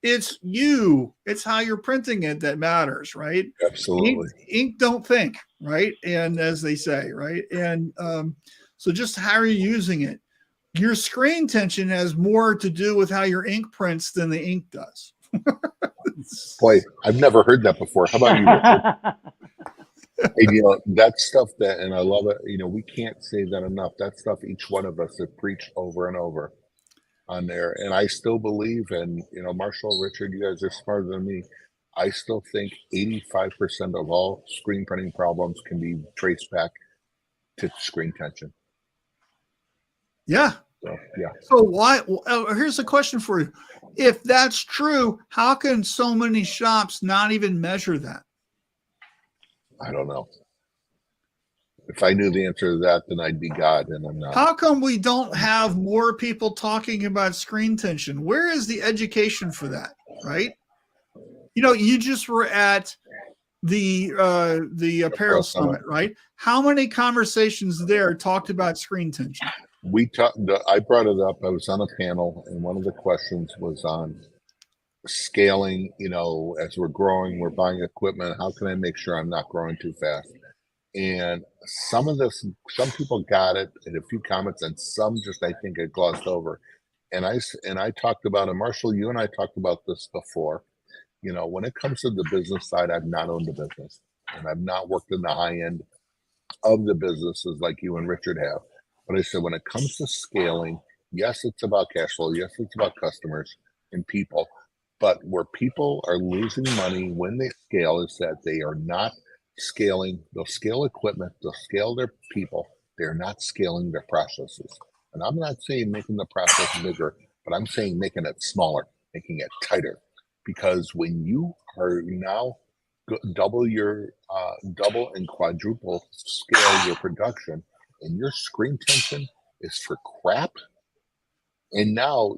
It's you. It's how you're printing it that matters, right? Absolutely. Ink don't think, right? And as they say, right? And so just how are you using it? Your screen tension has more to do with how your ink prints than the ink does. Boy, I've never heard that before. How about you, Richard? And, you know, that stuff that, and I love it, you know, we can't say that enough. That stuff each one of us have preached over and over on there. And I still believe, and, you know, Marshall, Richard, you guys are smarter than me. I still think 85% of all screen printing problems can be traced back to screen tension. Yeah. So, yeah. So why? Here's a question for you. If that's true, how can so many shops not even measure that? I don't know. If I knew the answer to that, then I'd be God, and I'm not. How come we don't have more people talking about screen tension? Where is the education for that, right? You know, you just were at the apparel summit, right? How many conversations there talked about screen tension? We talked. I brought it up. I was on a panel, and one of the questions was on scaling. You know, as we're growing, we're buying equipment. How can I make sure I'm not growing too fast? And some some people got it, and a few comments, and some just I think it glossed over. And I talked about it. Marshall, you and I talked about this before. You know, when it comes to the business side, I've not owned a business, and I've not worked in the high end of the businesses like you and Richard have. But I said, when it comes to scaling, Yes, it's about cash flow. Yes, it's about customers and people. But where people are losing money when they scale is that they are not scaling. They'll scale equipment, they'll scale their people. They're not scaling their processes. And I'm not saying making the process bigger, but I'm saying making it smaller, making it tighter. Because when you are now double and quadruple scale your production, and your screen tension is for crap. And now,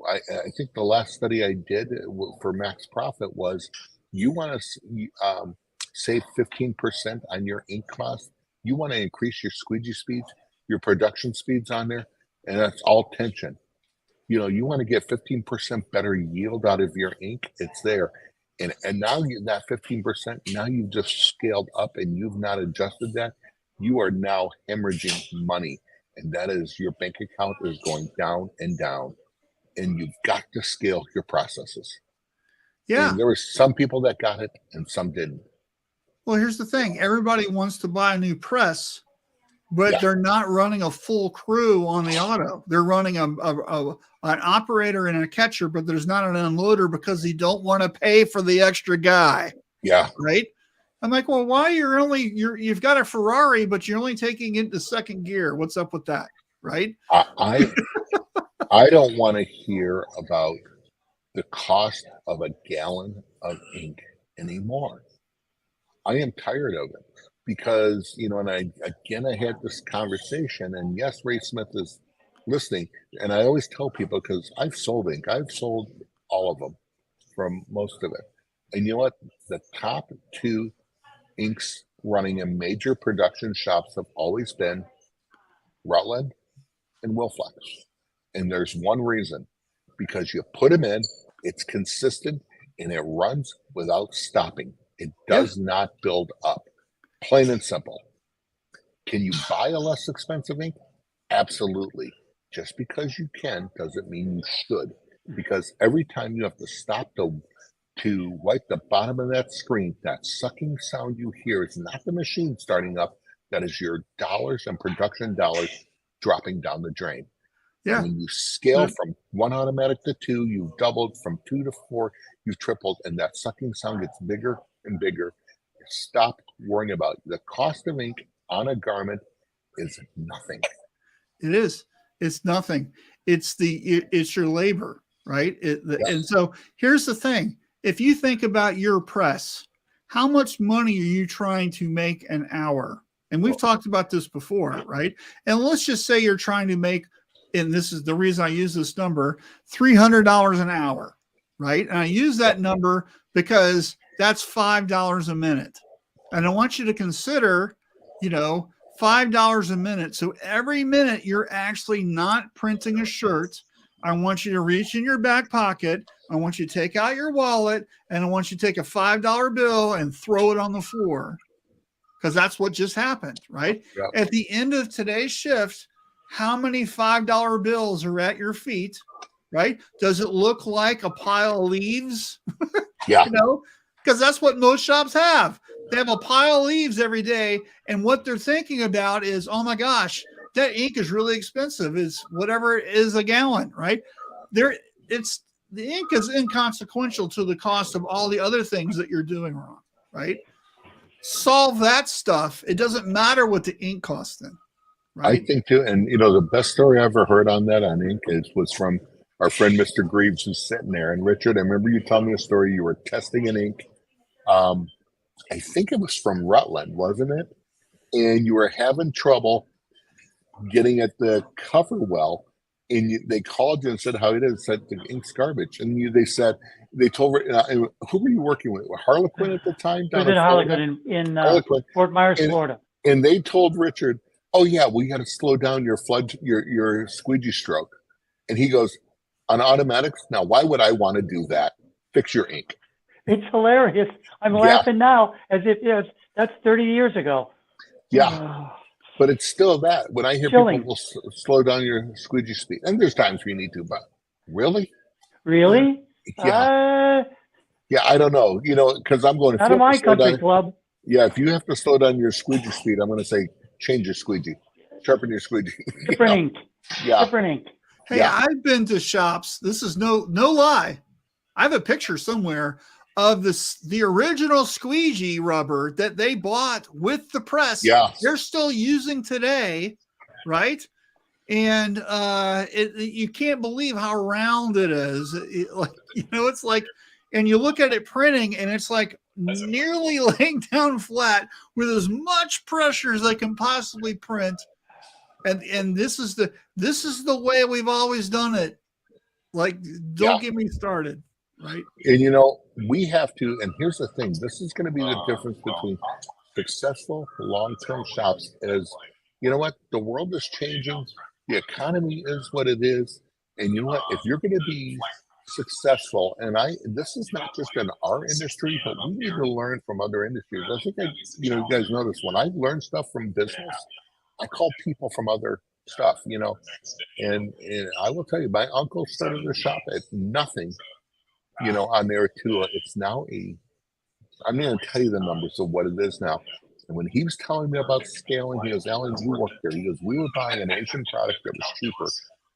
I think the last study I did for max profit was you want to save 15% on your ink cost. You want to increase your squeegee speeds, your production speeds on there, and that's all tension. You want to get 15% better yield out of your ink. It's there. And now that 15%, now you've just scaled up and you've not adjusted that. You are now hemorrhaging money. And that is your bank account is going down and down. And you've got to scale your processes. Yeah. And there were some people that got it and some didn't. Well, here's the thing. Everybody wants to buy a new press, but they're not running a full crew on the auto. They're running an operator and a catcher, but there's not an unloader because they don't want to pay for the extra guy. Yeah. Right. I'm like, well, why you've got a Ferrari, but you're only taking it to second gear. What's up with that? Right. I don't want to hear about the cost of a gallon of ink anymore. I am tired of it because, and I had this conversation, and yes, Ray Smith is listening. And I always tell people, because I've sold ink, I've sold all of them from most of it. And you know what? The top two inks running in major production shops have always been Rutland and Wilflex. And there's one reason, because you put them in, it's consistent, and it runs without stopping. It does not build up. Plain and simple. Can you buy a less expensive ink? Absolutely. Just because you can doesn't mean you should. Because every time you have to stop to wipe the bottom of that screen, that sucking sound you hear is not the machine starting up. That is your dollars and production dollars dropping down the drain. Yeah. And when you scale from one automatic to two, you've doubled. From 2 to 4, you've tripled, and that sucking sound gets bigger and bigger. Stop worrying about it. The cost of ink on a garment is nothing. It is. It's nothing. It's your labor, right? And so here's the thing. If you think about your press, how much money are you trying to make an hour? And we've talked about this before, right? And let's just say you're trying to make, and this is the reason I use this number, $300 an hour, right? And I use that number because that's $5 a minute. And I want you to consider, $5 a minute. So every minute you're actually not printing a shirt, I want you to reach in your back pocket. I want you to take out your wallet, and I want you to take a $5 bill and throw it on the floor, because that's what just happened, right? Yep. At the end of today's shift, how many $5 bills are at your feet, right? Does it look like a pile of leaves? Yeah. Because that's what most shops have. They have a pile of leaves every day, and what they're thinking about is, oh my gosh, that ink is really expensive. It's whatever it is a gallon, right? The ink is inconsequential to the cost of all the other things that you're doing wrong, right? Solve that stuff. It doesn't matter what the ink costs then, right? I think too, and the best story I ever heard on that on ink was from our friend Mr. Greaves, who's sitting there. And Richard, I remember you telling me a story. You were testing an ink. I think it was from Rutland, wasn't it? And you were having trouble getting at the cover well, and they called you and said how it is. Said the ink's garbage, and they told who were you working with? Harlequin at the time? It was in Harlequin in Fort Myers, Florida. And they told Richard, "Oh yeah, we got to slow down your your squeegee stroke." And he goes, "On automatics? Now, why would I want to do that? Fix your ink." It's hilarious. I'm laughing now as if that's 30 years ago. Yeah. But it's still that. When I hear people will slow down your squeegee speed, and there's times where you need to, but really? Really? Yeah. I don't know. Because I'm going to out of my country club. Yeah, if you have to slow down your squeegee speed, I'm going to say change your squeegee, sharpen your squeegee. Different ink. Yeah. Different ink. Hey, I've been to shops. This is no lie. I have a picture somewhere of the original squeegee rubber that they bought with the press. Yeah. They're still using today, right? And you can't believe how round it is. It's like, and you look at it printing, and it's like nearly laying down flat with as much pressure as they can possibly print. And this is the way we've always done it. Like, don't get me started, right? And we have to. And here's the thing: this is going to be the difference between successful long-term shops. As you know, what the world is changing. The economy is what it is, and you know what? If you're going to be successful, and this is not just in our industry, but we need to learn from other industries. I think you guys know this. When I learn stuff from business, I call people from other stuff, and I will tell you, my uncle started a shop at nothing, on there too. It's now I'm going to tell you the numbers of what it is now. And when he was telling me about scaling, he goes, Alan, you worked there. He goes, we were buying an Asian product that was cheaper.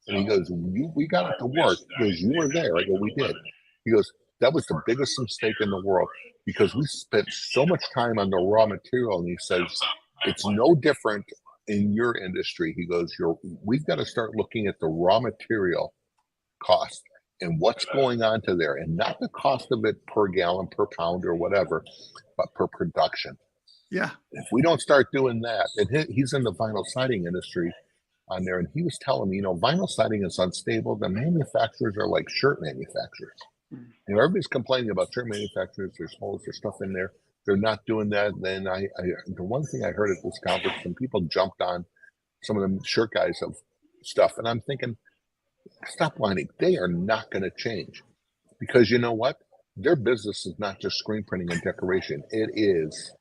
And he goes, we got it to work. He goes, you were there. I go, we did. He goes, that was the biggest mistake in the world because we spent so much time on the raw material. And he says, it's no different in your industry. He goes, we've got to start looking at the raw material cost and what's going on to there, and not the cost of it per gallon, per pound, or whatever, but per production. Yeah. If we don't start doing that, and he's in the vinyl siding industry on there, and he was telling me, vinyl siding is unstable. The manufacturers are like shirt manufacturers. Everybody's complaining about shirt manufacturers. There's holes, there's stuff in there. They're not doing that. Then the one thing I heard at this conference, some people jumped on some of them shirt guys of stuff, and I'm thinking, stop whining. They are not going to change, because you know what? Their business is not just screen printing and decoration. It is,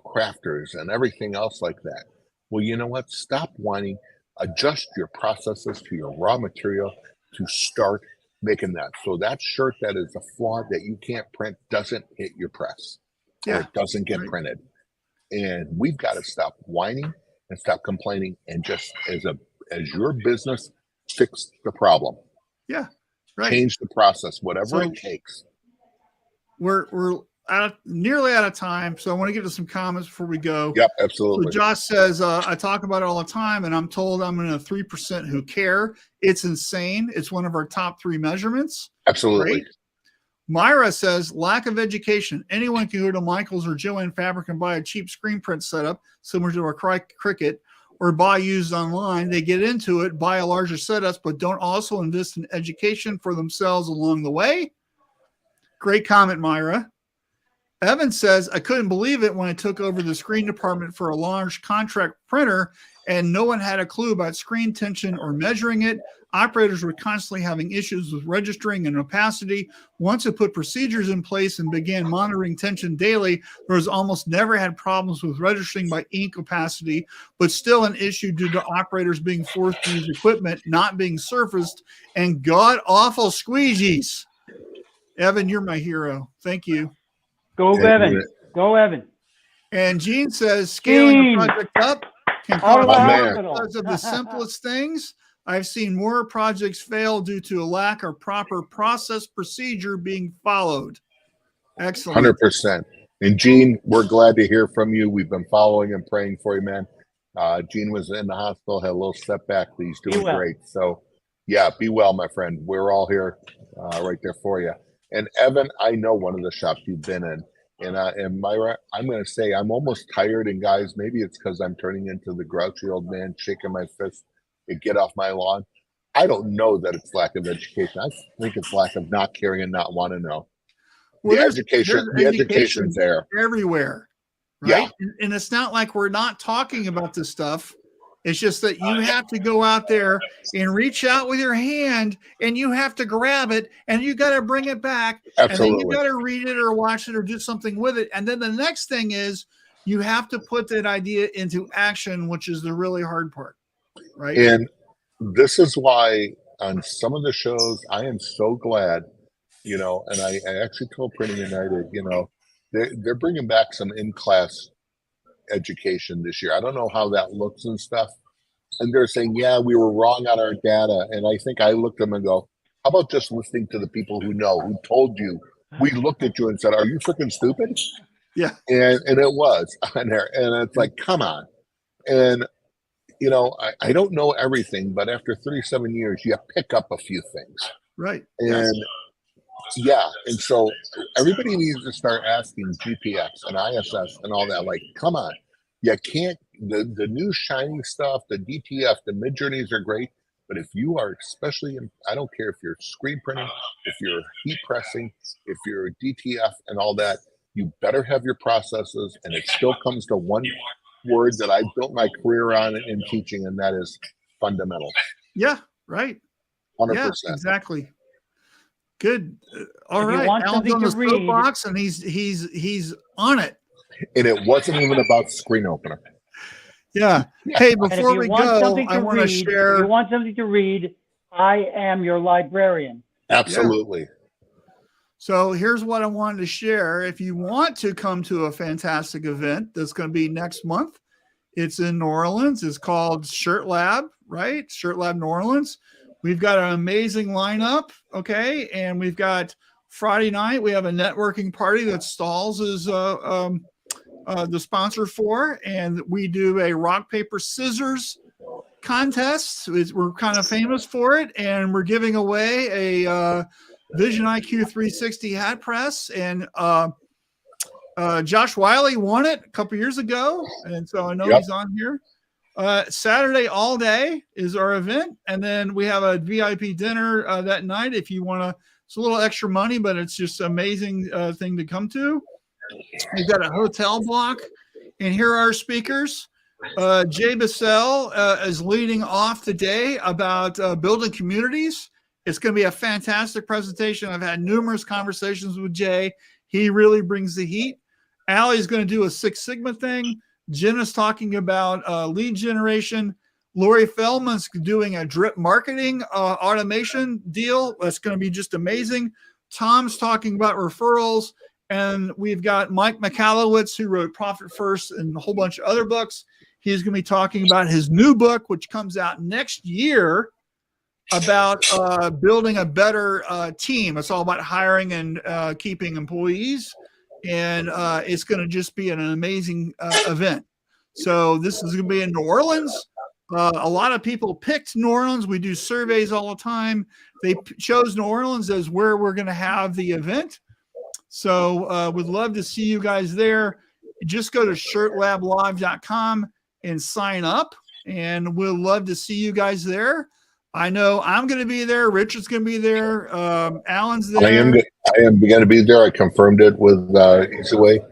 crafters and everything else like that. Well, you know what? Stop whining. Adjust your processes to your raw material to start making that. So that shirt that is a flaw that you can't print doesn't hit your press. Or it doesn't get printed. And we've got to stop whining and stop complaining, and just as your business, fix the problem. Yeah. Right. Change the process, whatever it takes. We're nearly out of time, so I want to get to some comments before we go. Yep, absolutely. So Josh says, I talk about it all the time, and I'm told I'm in a 3% who care. It's insane. It's one of our top 3 measurements. Absolutely. Right? Myra says, lack of education. Anyone can go to Michael's or Joann Fabric and buy a cheap screen print setup similar to a Cricut, or buy used online. They get into it, buy a larger setup, but don't also invest in education for themselves along the way. Great comment, Myra. Evan says, I couldn't believe it when I took over the screen department for a large contract printer and no one had a clue about screen tension or measuring it. Operators were constantly having issues with registering and opacity. Once it put procedures in place and began monitoring tension daily, there was almost never had problems with registering by ink opacity, but still an issue due to operators being forced to use equipment not being surfaced and god-awful squeegees. Evan, you're my hero. Thank you. Go, Evan. Go, Evan. And Gene says, scaling a project up can cause because of the simplest things. I've seen more projects fail due to a lack of proper process procedure being followed. Excellent. 100%. And Gene, we're glad to hear from you. We've been following and praying for you, man. Gene was in the hospital, had a little setback, but he's doing great. So, yeah, be well, my friend. We're all here right there for you. And Evan, I know one of the shops you've been in. And Myra, I'm going to say I'm almost tired. And guys, maybe it's because I'm turning into the grouchy old man, shaking my fist and get off my lawn. I don't know that it's lack of education. I think it's lack of not caring and not want to know. Well, the education's there everywhere, right? Yeah. And it's not like we're not talking about this stuff. It's just that you have to go out there and reach out with your hand, and you have to grab it, and you got to bring it back. Absolutely. And then you got to read it or watch it or do something with it. And then the next thing is you have to put that idea into action, which is the really hard part, right? And this is why on some of the shows, I am so glad, and I actually told Printing United, they're bringing back some in-class education this year. I don't know how that looks and stuff, and they're saying, yeah, we were wrong on our data. And I think I looked at them and go, how about just listening to the people who know, who told you? We looked at you and said, are you freaking stupid? Yeah. And it was on there. And it's like, come on. And, you know, I don't know everything, but after 37 years, you pick up a few things. Right. And and so everybody needs to start asking GPX and ISS and all that. Like, come on. You can't, the new shiny stuff, the DTF, the mid journeys are great. But if you are, especially in, I don't care if you're screen printing, if you're heat pressing, if you're DTF and all that, you better have your processes. And it still comes to one word that I built my career on in teaching, and that is fundamental. Yeah, right. 100%. Yeah, exactly. Good. All If you right. want Alan's something on to the read- soapbox, and he's on it. And it wasn't even about screen opener. Yeah. Hey, And if before you we want go, something I to want to read, if share. you want something to read, I am your librarian. Absolutely. So here's what I wanted to share. If you want to come to a fantastic event that's going to be next month, it's in New Orleans. It's called Shirt Lab, right? Shirt Lab New Orleans. We've got an amazing lineup, okay? And we've got Friday night, we have a networking party that Stalls is the sponsor for, and we do a rock, paper, scissors contest. We're kind of famous for it, and we're giving away a Vision IQ 360 hat press, and Josh Wiley won it a couple years ago, and so I know he's on here. Saturday all day is our event, and then we have a VIP dinner that night if you want to. It's a little extra money, but it's just an amazing thing to come to. We've got a hotel block, and here are our speakers. Jay Bissell is leading off today about building communities. It's going to be a fantastic presentation. I've had numerous conversations with Jay. He really brings the heat. Allie's going to do a Six Sigma thing. Jen is talking about lead generation. Lori Feldman's doing a drip marketing automation deal. That's going to be just amazing. Tom's talking about referrals. And we've got Mike Michalowicz, who wrote Profit First and a whole bunch of other books. He's going to be talking about his new book, which comes out next year, about building a better team. It's all about hiring and keeping employees. And it's going to just be an amazing event. So this is going to be in New Orleans. A lot of people picked New Orleans. We do surveys all the time. They chose New Orleans as where we're going to have the event. So we'd love to see you guys there. Just go to shirtlablive.com and sign up, and we'll love to see you guys there. I know I'm going to be there. Richard's going to be there. Alan's there. I am going to be there. I confirmed it with Easyway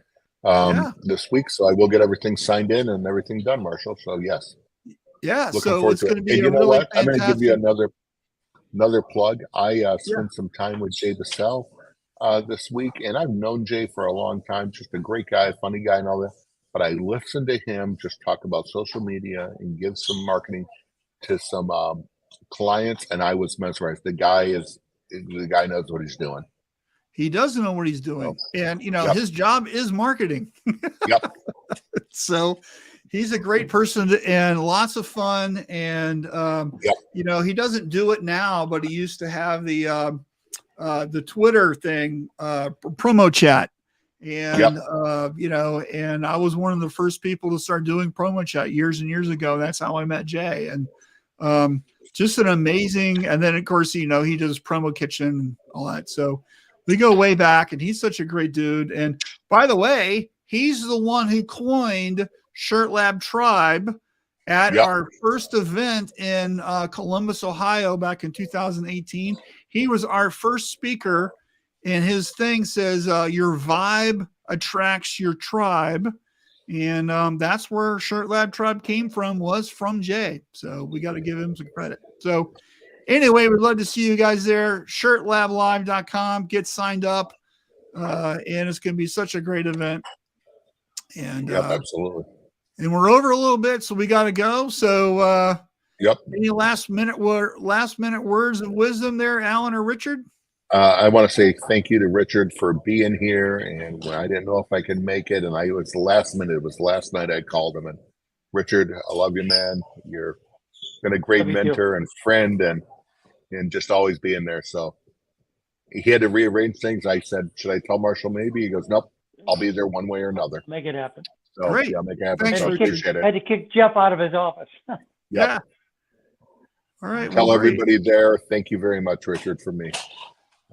this week, so I will get everything signed in and everything done, Marshall. So yes. Yeah. Looking so it's going to be and a you know really what? I'm going to give you another plug. I spent some time with Jay Bissell this week, and I've known Jay for a long time. Just a great guy, funny guy, and all that. But I listened to him just talk about social media and give some marketing to some clients, and I was mesmerized. The guy knows what he's doing. He does know what he's doing, and his job is marketing. Yep. So he's a great person and lots of fun. And he doesn't do it now, but he used to have the Twitter thing, promo chat. And, and I was one of the first people to start doing promo chat years and years ago. That's how I met Jay. And just an amazing, and then of course, he does Promo Kitchen and all that. So we go way back, and he's such a great dude. And by the way, he's the one who coined Shirt Lab Tribe at our first event in Columbus, Ohio, back in 2018. He was our first speaker, and his thing says, your vibe attracts your tribe. And that's where Shirt Lab Tribe was from Jay. So we got to give him some credit. So anyway, we'd love to see you guys there. Shirtlablive.com. Get signed up. And it's going to be such a great event. And absolutely. And we're over a little bit, so we got to go. So any last minute words of wisdom there, Alan or Richard? I want to say thank you to Richard for being here. And when I didn't know if I could make it, and it was last minute. It was last night I called him. And Richard, I love you, man. You're been a great Love you too. mentor and friend, and just always being there. So he had to rearrange things. I said, should I tell Marshall maybe? He goes, nope, I'll be there one way or another. Make it happen. So Great. yeah, make it happen. Thanks, So I Richard. appreciate it. Had to kick Jeff out of his office. Yep. Yeah. All right. Tell well, great. everybody there, thank you very much, Richard, for me.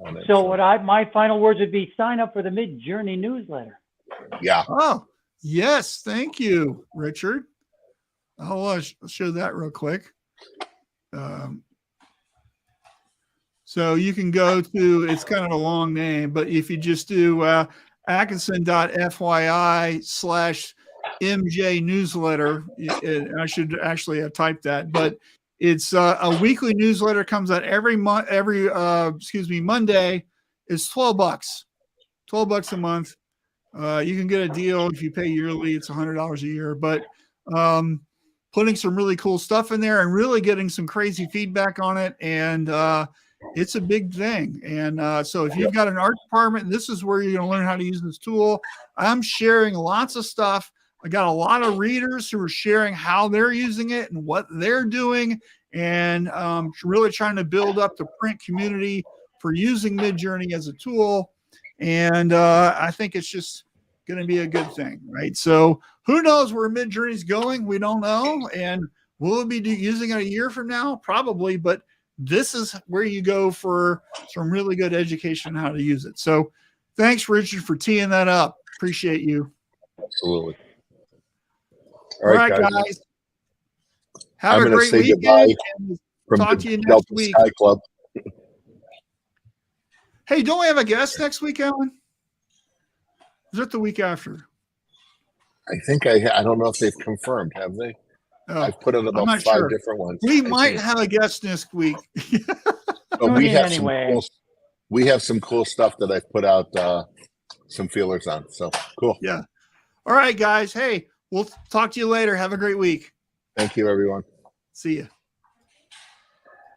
On it. So my final words would be sign up for the Mid-Journey newsletter. Yeah. Oh, yes. Thank you, Richard. I'll show that real quick. So you can go to, it's kind of a long name, but if you just do Atkinson.fyi/MJ newsletter, I should actually have typed that, but it's a weekly newsletter, comes out every month, Monday. It's $12, $12 a month. You can get a deal if you pay yearly. It's $100 a year, but putting some really cool stuff in there and really getting some crazy feedback on it. And it's a big thing. And so if you've got an art department, this is where you're going to learn how to use this tool. I'm sharing lots of stuff. I got a lot of readers who are sharing how they're using it and what they're doing, and really trying to build up the print community for using Midjourney as a tool. And I think it's just going to be a good thing, right? So who knows where Midjourney is going? We don't know. And will it be using it a year from now? Probably, but this is where you go for some really good education on how to use it. So thanks, Richard, for teeing that up. Appreciate you. Absolutely. All right, guys. Have I'm a gonna great say weekend. goodbye And from talk the to you next Delta week. Sky Club. Hey, don't we have a guest next week, Alan? Is it the week after? I think I don't know if they've confirmed, have they? Oh, I've put in I'm about not 5 sure. different ones. We I might think. have a guest next week. But Tune we in have anyway. we have some cool stuff that I've put out some feelers on. So cool. Yeah. All right, guys. Hey, we'll talk to you later. Have a great week. Thank you, everyone. See you.